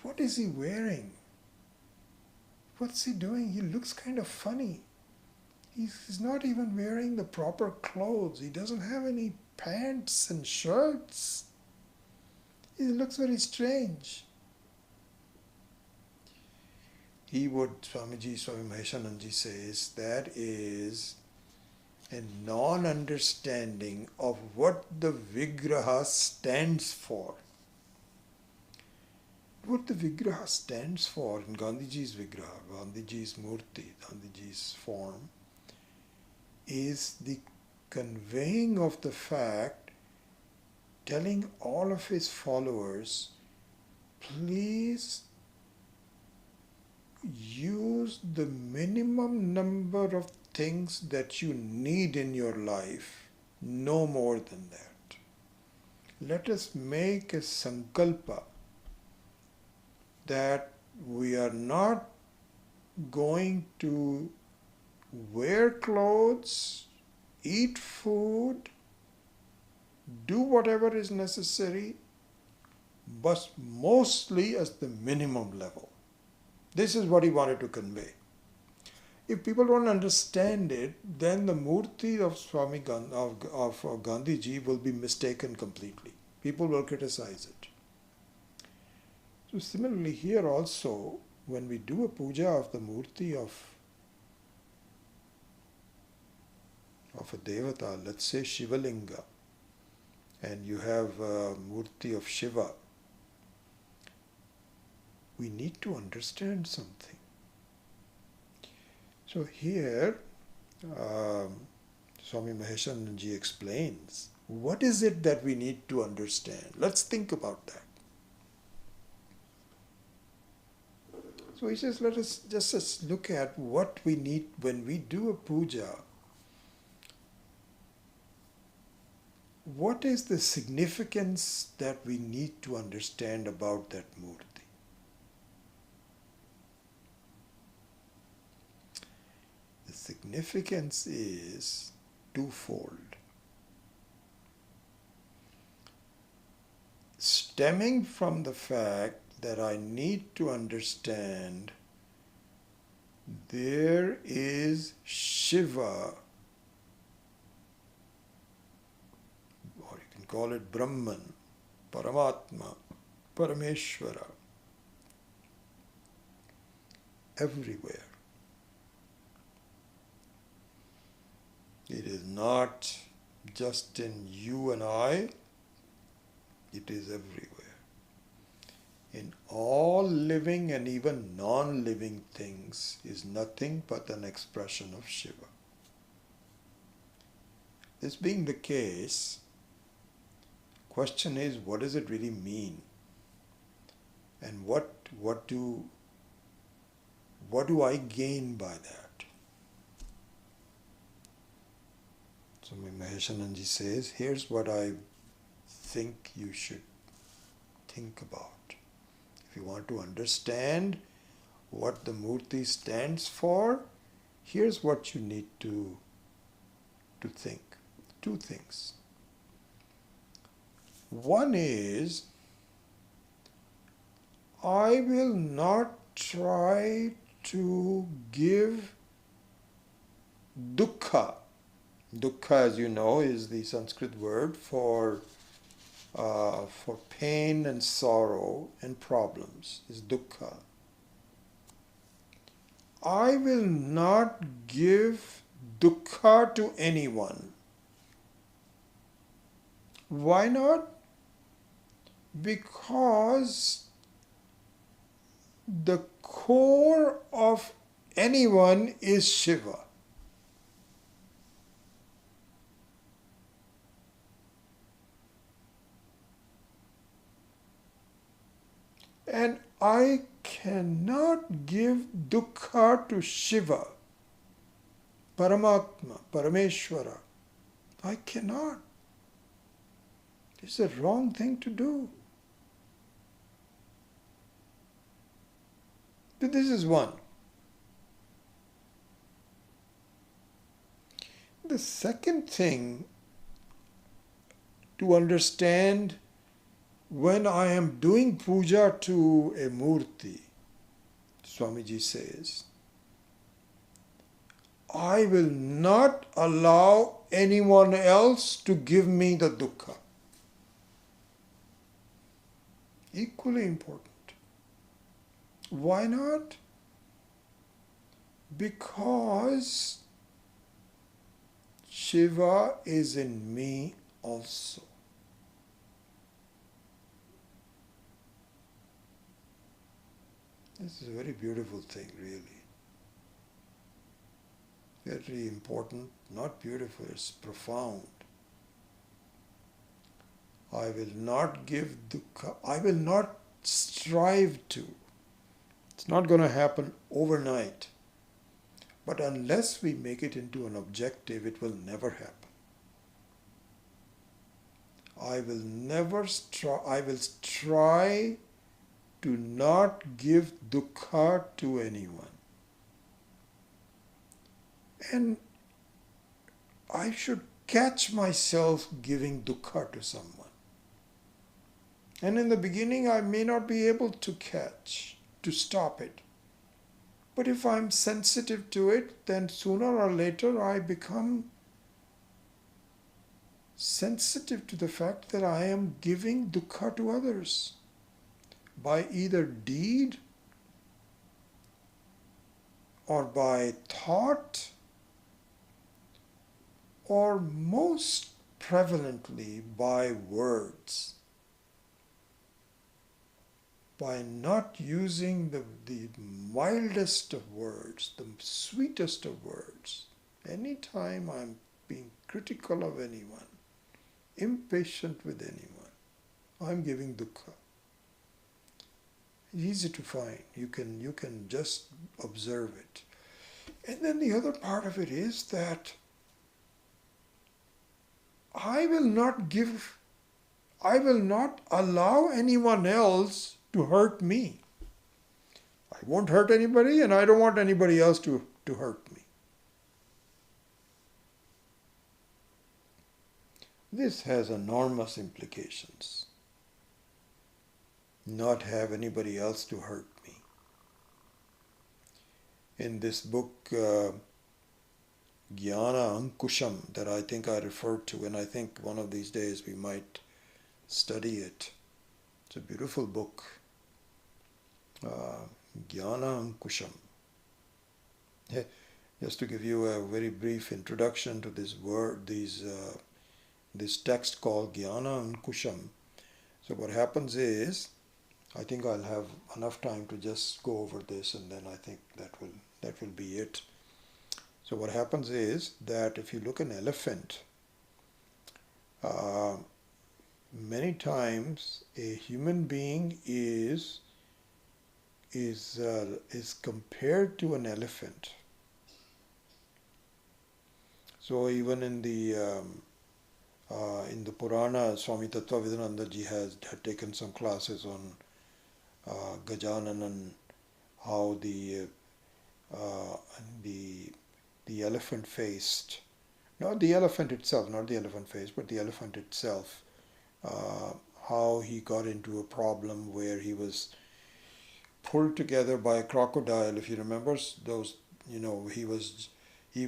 what is he wearing? what's he doing? He looks kind of funny. He's not even wearing the proper clothes. He doesn't have any pants and shirts. He looks very strange. Swami Maheshananji says, that is a non-understanding of what the Vigraha stands for. What the Vigraha stands for in Gandhiji's Vigraha, Gandhiji's Murti, Gandhiji's form, is the conveying of the fact, telling all of his followers, please use the minimum number of things that you need in your life, no more than that. Let us make a sankalpa that we are not going to wear clothes, eat food, do whatever is necessary, but mostly as the minimum level. This is what he wanted to convey. If people don't understand it, then the Murti of Gandhiji will be mistaken completely. People will criticize it. So similarly here also, when we do a puja of the Murti of a Devata, let's say Shivalinga, and you have a Murti of Shiva, we need to understand something. So here, Swami Maheshananji explains, what is it that we need to understand? Let's think about that. So he says, let us just look at what we need when we do a puja. What is the significance that we need to understand about that Murti? The significance is twofold. Stemming from the fact that I need to understand there is Shiva, or you can call it Brahman, Paramatma, Parameshwara, everywhere. It is not just in you and I, it is everywhere. In all living and even non-living things is nothing but an expression of Shiva. This being the case, question is, what does it really mean? And what do I gain by that? So Maheshananji says, here's what I think you should think about. If you want to understand what the Murti stands for, here's what you need to think. Two things. One is, I will not try to give dukkha. Dukkha, as you know, is the Sanskrit word for pain and sorrow and problems, is dukkha. I will not give dukkha to anyone. Why not? Because the core of anyone is Shiva. And I cannot give dukkha to Shiva, Paramatma, Parameshwara. I cannot. It's a wrong thing to do. But this is one. The second thing to understand when I am doing puja to a Murti, Swamiji says, I will not allow anyone else to give me the dukkha. Equally important. Why not? Because Shiva is in me also. This is a very beautiful thing, really. Very important, not beautiful, it's profound. I will not give dukkha, I will not strive to. It's not going to happen overnight. But unless we make it into an objective, it will never happen. I will try to not give dukkha to anyone. And I should catch myself giving dukkha to someone. And in the beginning, I may not be able to stop it. But if I'm sensitive to it, then sooner or later I become sensitive to the fact that I am giving dukkha to others by either deed or by thought, or most prevalently by words. By not using the mildest of words, the sweetest of words. Anytime I'm being critical of anyone, impatient with anyone, I'm giving dukkha. Easy to find. You can just observe it. And then the other part of it is that I will not allow anyone else to hurt me. I won't hurt anybody, and I don't want anybody else to hurt me. This has enormous implications. Not have anybody else to hurt me. In this book, Jnana Ankusham, that I think I referred to, and I think one of these days we might study it. It's a beautiful book. Jnana Ankusham. Just to give you a very brief introduction to this word, this text called Jnana Ankusham. So what happens is, I think I'll have enough time to just go over this, and then I think that will be it. So what happens is that if you look at an elephant, many times a human being is compared to an elephant. So even in the Purana, Swami Tattva Ji had taken some classes on Gajananan, how the elephant faced, not the elephant itself, but the elephant itself, how he got into a problem where he was pulled together by a crocodile. If you remember those, he was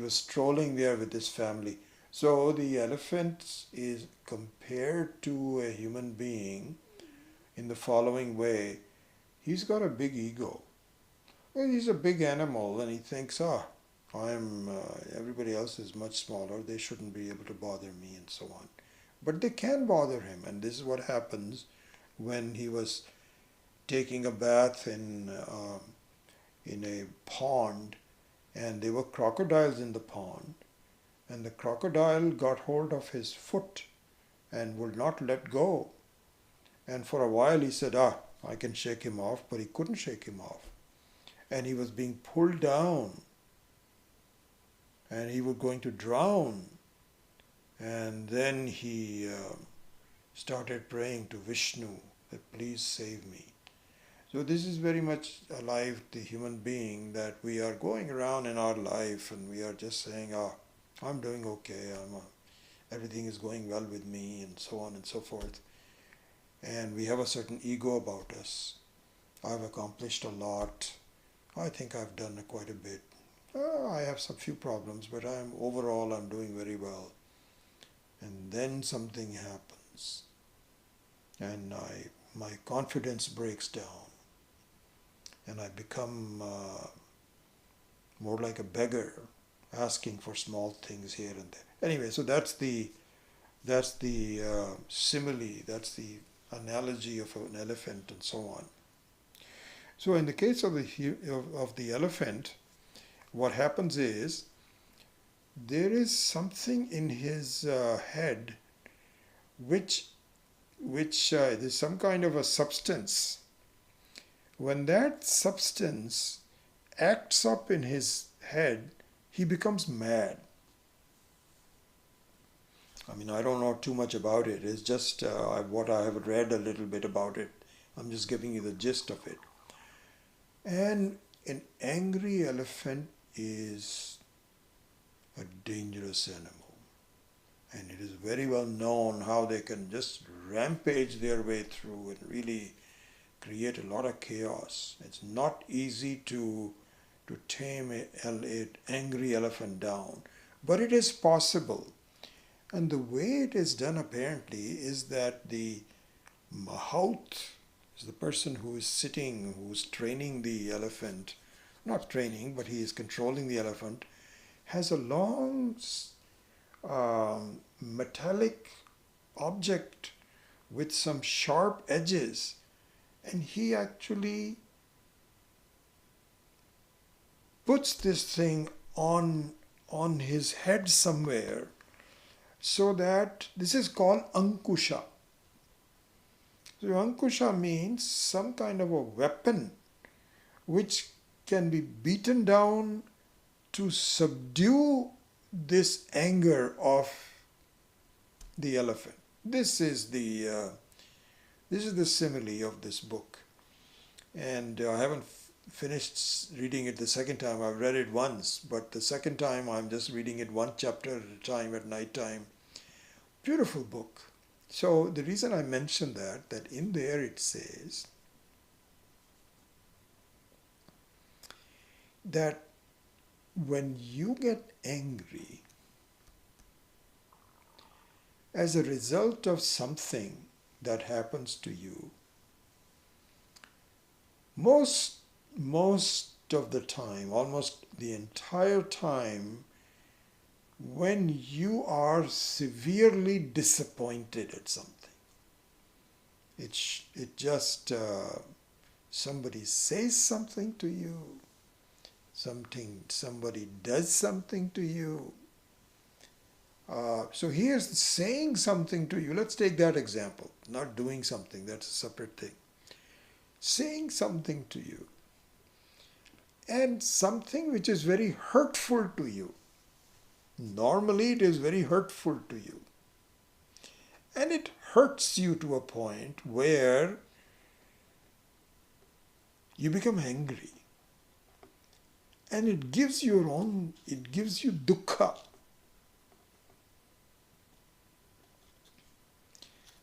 strolling there with his family. So the elephant is compared to a human being in the following way. He's got a big ego. Well, he's a big animal, and he thinks, everybody else is much smaller, they shouldn't be able to bother me, and so on. But they can bother him, and this is what happens when he was taking a bath in a pond, and there were crocodiles in the pond, and the crocodile got hold of his foot and would not let go. And for a while he said, I can shake him off, but he couldn't shake him off. And he was being pulled down, and he was going to drown. And then he started praying to Vishnu that please save me. So this is very much alive, the human being, that we are going around in our life and we are just saying, I'm doing okay, everything is going well with me, and so on and so forth. And we have a certain ego about us. I've accomplished a lot. I think I've done quite a bit. I have some few problems, but I'm doing very well. And then something happens, and my confidence breaks down, and I become more like a beggar, asking for small things here and there. Anyway, so that's the simile, that's the analogy of an elephant and so on. So in the case of the elephant, what happens is there is something in his head which there's some kind of a substance. When that substance acts up in his head, he becomes mad. I mean, I don't know too much about it. It's just what I have read a little bit about it. I'm just giving you the gist of it. And an angry elephant is a dangerous animal. And it is very well known how they can just rampage their way through and really create a lot of chaos. It's not easy to tame an angry elephant down, but it is possible. And the way it is done apparently is that the mahout is the person who is sitting, who's training the elephant, not training, but he is controlling the elephant, has a long metallic object with some sharp edges, and he actually puts this thing on his head somewhere, so that this is called ankusha. So ankusha means some kind of a weapon which can be beaten down to subdue this anger of the elephant. This is the simile of this book, and I haven't finished reading it the second time. I've read it once, but the second time I'm just reading it one chapter at a time at night time. Beautiful book. So the reason I mention that in there it says that when you get angry as a result of something that happens to you, most of the time, almost the entire time, when you are severely disappointed at something, it just somebody says something to you, somebody does something to you. So here's saying something to you. Let's take that example. Not doing something, that's a separate thing. Saying something to you, and something which is very hurtful to you. Normally it is very hurtful to you. And it hurts you to a point where you become angry. And it gives you dukkha.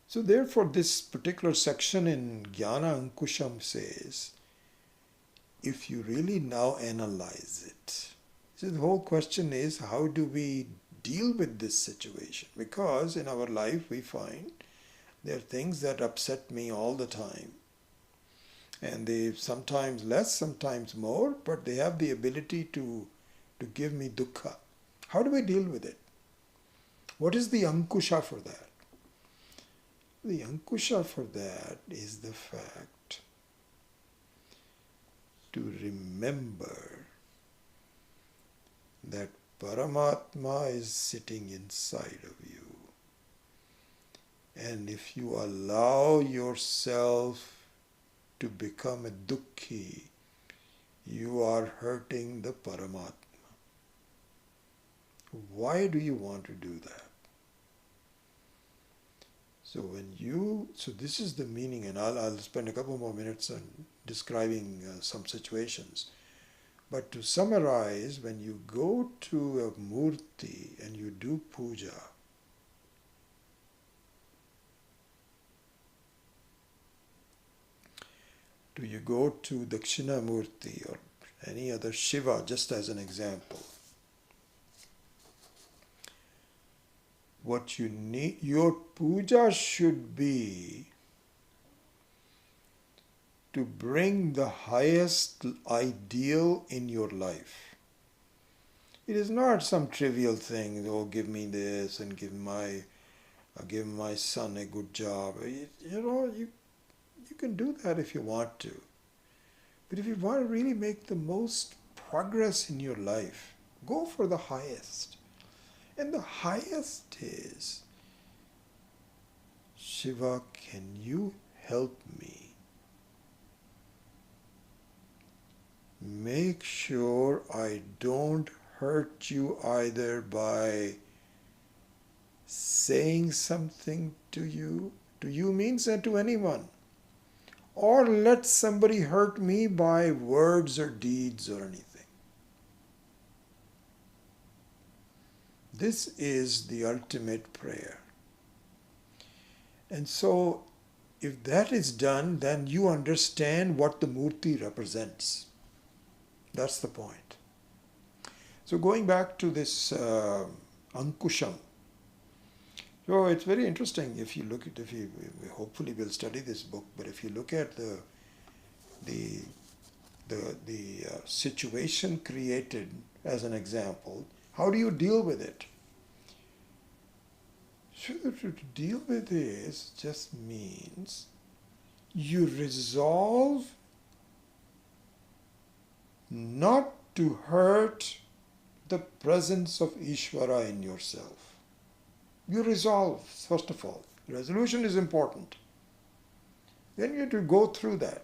So therefore this particular section in Jnana Ankusham says, if you really now analyze it, so the whole question is, how do we deal with this situation? Because in our life we find there are things that upset me all the time. And they sometimes less, sometimes more, but they have the ability to give me dukkha. How do we deal with it? What is the ankusha for that? The ankusha for that is the fact to remember that Paramatma is sitting inside of you. And if you allow yourself to become a dukkhi, you are hurting the Paramatma. Why do you want to do that? So this is the meaning, and I'll spend a couple more minutes on describing some situations. But to summarize, when you go to a murti and you do puja, do you go to Dakshina Murti or any other Shiva, just as an example. What you need, your puja should be to bring the highest ideal in your life. It is not some trivial thing, oh, give me this and give my son a good job. You can do that if you want to. But if you want to really make the most progress in your life, go for the highest. And the highest is, Shiva, can you help me? Make sure I don't hurt you either by saying something to you. To you means that to anyone. Or let somebody hurt me by words or deeds or anything. This is the ultimate prayer. And so, if that is done, then you understand what the Murti represents. That's the point. So going back to this Ankusham. So it's very interesting if you look at, hopefully we'll study this book, but if you look at the situation created as an example, how do you deal with it? So to deal with this just means you resolve not to hurt the presence of Ishvara in yourself. You resolve, first of all. Resolution is important. Then you have to go through that.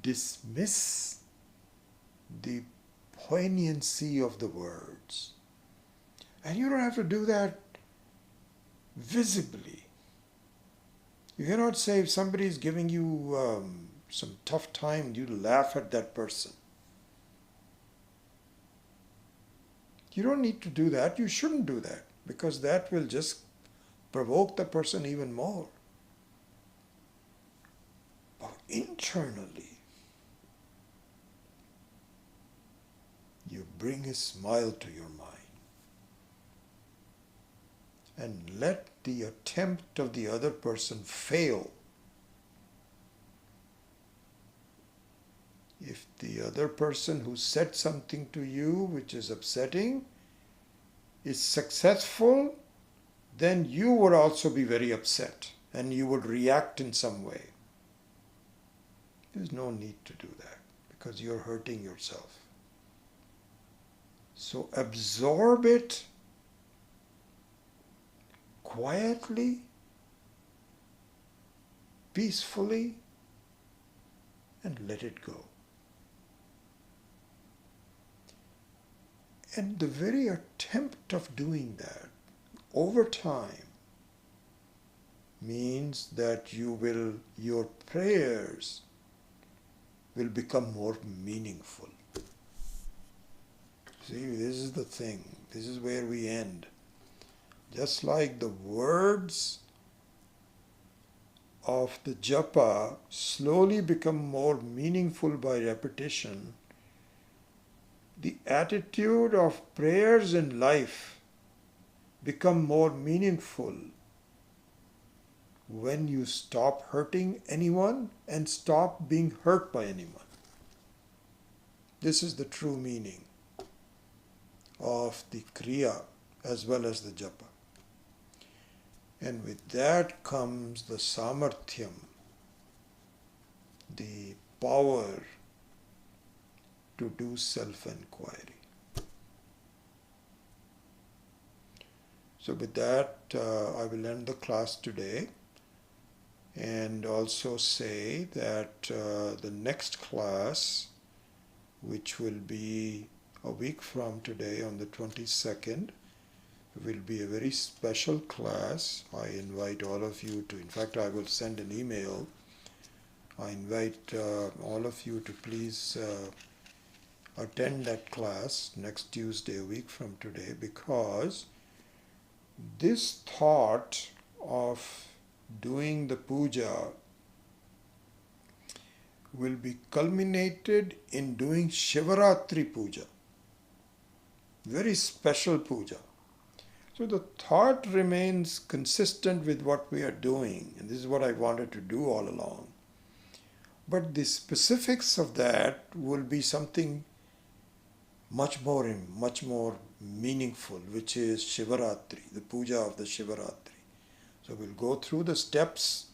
Dismiss the poignancy of the words. And you don't have to do that visibly. You cannot say if somebody is giving you some tough time, you laugh at that person. You don't need to do that. You shouldn't do that, because that will just provoke the person even more. But internally, you bring a smile to your mind and let the attempt of the other person fail. If the other person who said something to you which is upsetting is successful, then you would also be very upset and you would react in some way. There's no need to do that because you're hurting yourself. So absorb it quietly, peacefully, and let it go. And the very attempt of doing that over time means that your prayers will become more meaningful. See, this is the thing. This is where we end. Just like the words of the japa slowly become more meaningful by repetition, the attitude of prayers in life become more meaningful when you stop hurting anyone and stop being hurt by anyone. This is the true meaning of the Kriya as well as the japa. And with that comes the samarthyam, the power to do self-inquiry. So with that, I will end the class today and also say that the next class, which will be a week from today on the 22nd, will be a very special class. I invite all of you to, in fact, I will send an email. I invite all of you to please attend that class next Tuesday, a week from today, because this thought of doing the puja will be culminated in doing Shivaratri puja. Very special puja. So the thought remains consistent with what we are doing, and this is what I wanted to do all along. But the specifics of that will be something much more meaningful, which is Shivaratri, the puja of the Shivaratri. So we'll go through the steps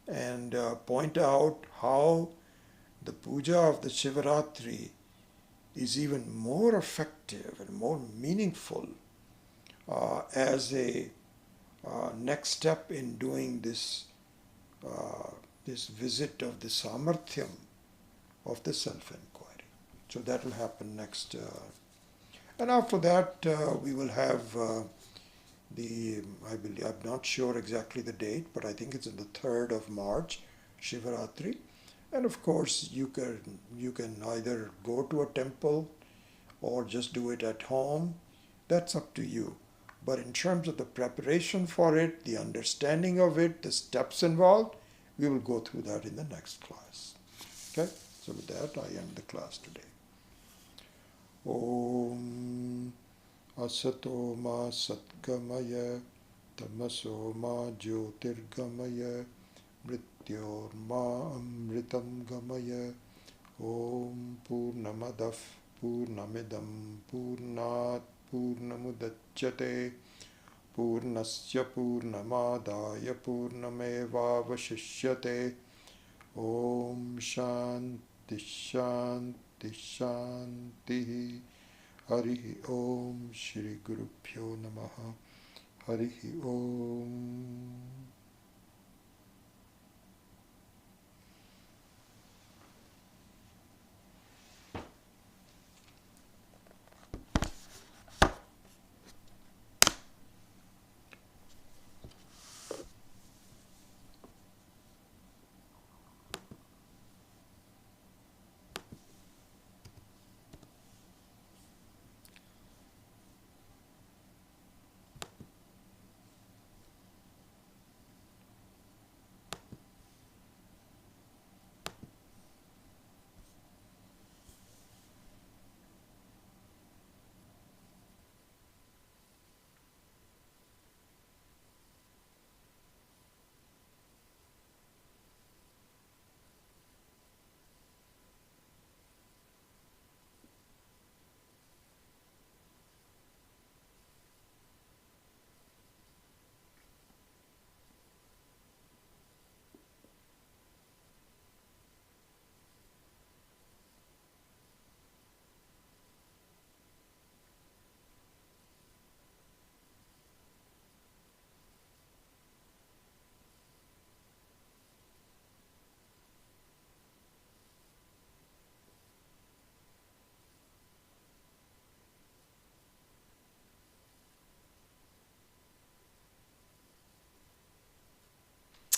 and point out how the puja of the Shivaratri is even more effective and more meaningful as a next step in doing this visit of the samarthyam of the self-inquiry. So that will happen next. And after that, we will have I believe, I'm not sure exactly the date, but I think it's on the 3rd of March, Shivaratri. And of course, you can either go to a temple or just do it at home. That's up to you. But in terms of the preparation for it, the understanding of it, the steps involved, we will go through that in the next class. Okay? So with that, I end the class today. Om Asato Ma Satgamaya Tamaso Ma Jyotirgamaya Mrityorma Amritam Gamaya Om Purnamadav Purnamidam Purnat Purnamudachyate Purnasya Purnamadaya Purnamevavashishyate Om Shanti Shanti Shanti Hari Om Shri Guru Pyo Namaha Hari Om.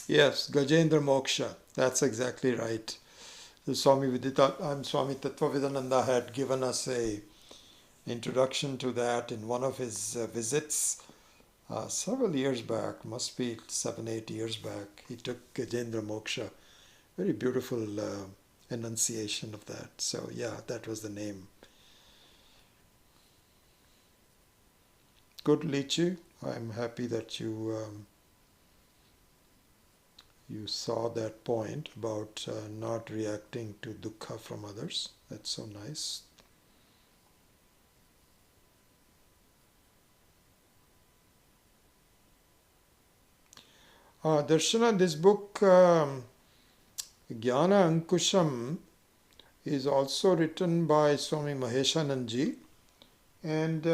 Yes, Gajendra Moksha. That's exactly right. The Swami Tattvavidananda had given us a introduction to that in one of his visits several years back, must be 7, 8 years back. He took Gajendra Moksha. Very beautiful enunciation of that. So yeah, that was the name. Good, Lichi. I'm happy that you saw that point about not reacting to dukkha from others. That's so nice. Darshana, this book, Jnana Ankusham, is also written by Swami Maheshanandji. And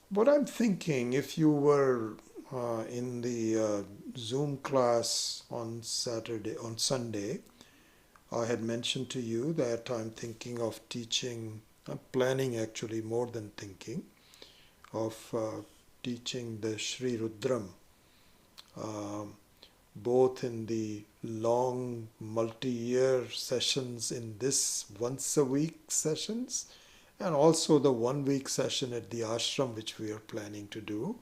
what I'm thinking, if you were in the Zoom class on Sunday, I had mentioned to you that I'm thinking of teaching, I'm planning actually more than thinking, of teaching the Sri Rudram, both in the long multi-year sessions in this once a week sessions, and also the 1 week session at the ashram which we are planning to do,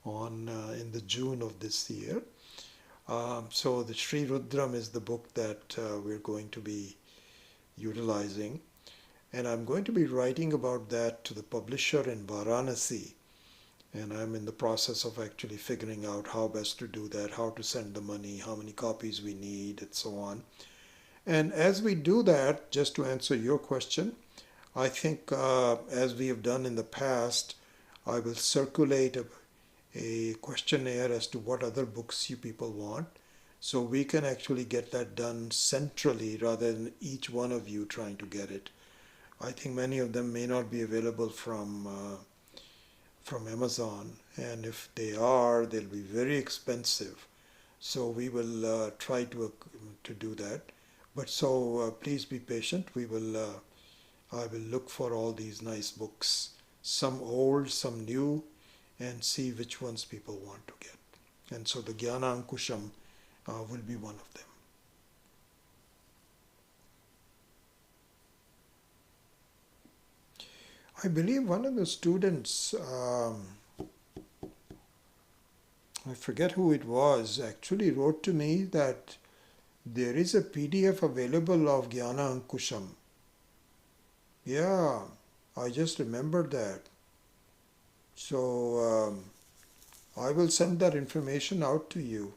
on in the June of this year. So the Sri Rudram is the book that we're going to be utilizing, and I'm going to be writing about that to the publisher in Varanasi, and I'm in the process of actually figuring out how best to do that, how to send the money, how many copies we need, and so on. And as we do that, just to answer your question, I think as we have done in the past, I will circulate a questionnaire as to what other books you people want, so we can actually get that done centrally rather than each one of you trying to get it. I think many of them may not be available from Amazon, and if they are, they'll be very expensive. So we will try to do that. But so please be patient. I will look for all these nice books, some old, some new, and see which ones people want to get. And so the Jnana Ankusham will be one of them. I believe one of the students, I forget who it was, actually wrote to me that there is a PDF available of Jnana Ankusham. Yeah, I just remembered that. So I will send that information out to you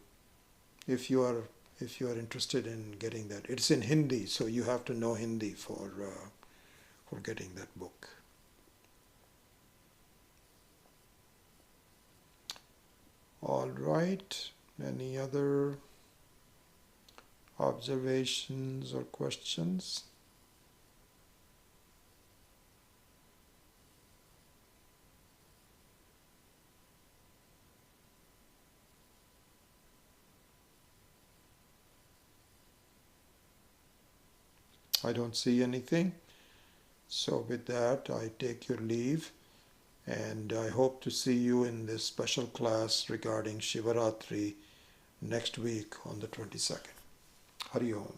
if you are interested in getting that. It's in Hindi, so you have to know Hindi for getting that book. All right. Any other observations or questions? I don't see anything. So with that, I take your leave, and I hope to see you in this special class regarding Shivaratri next week on the 22nd. Hari Om.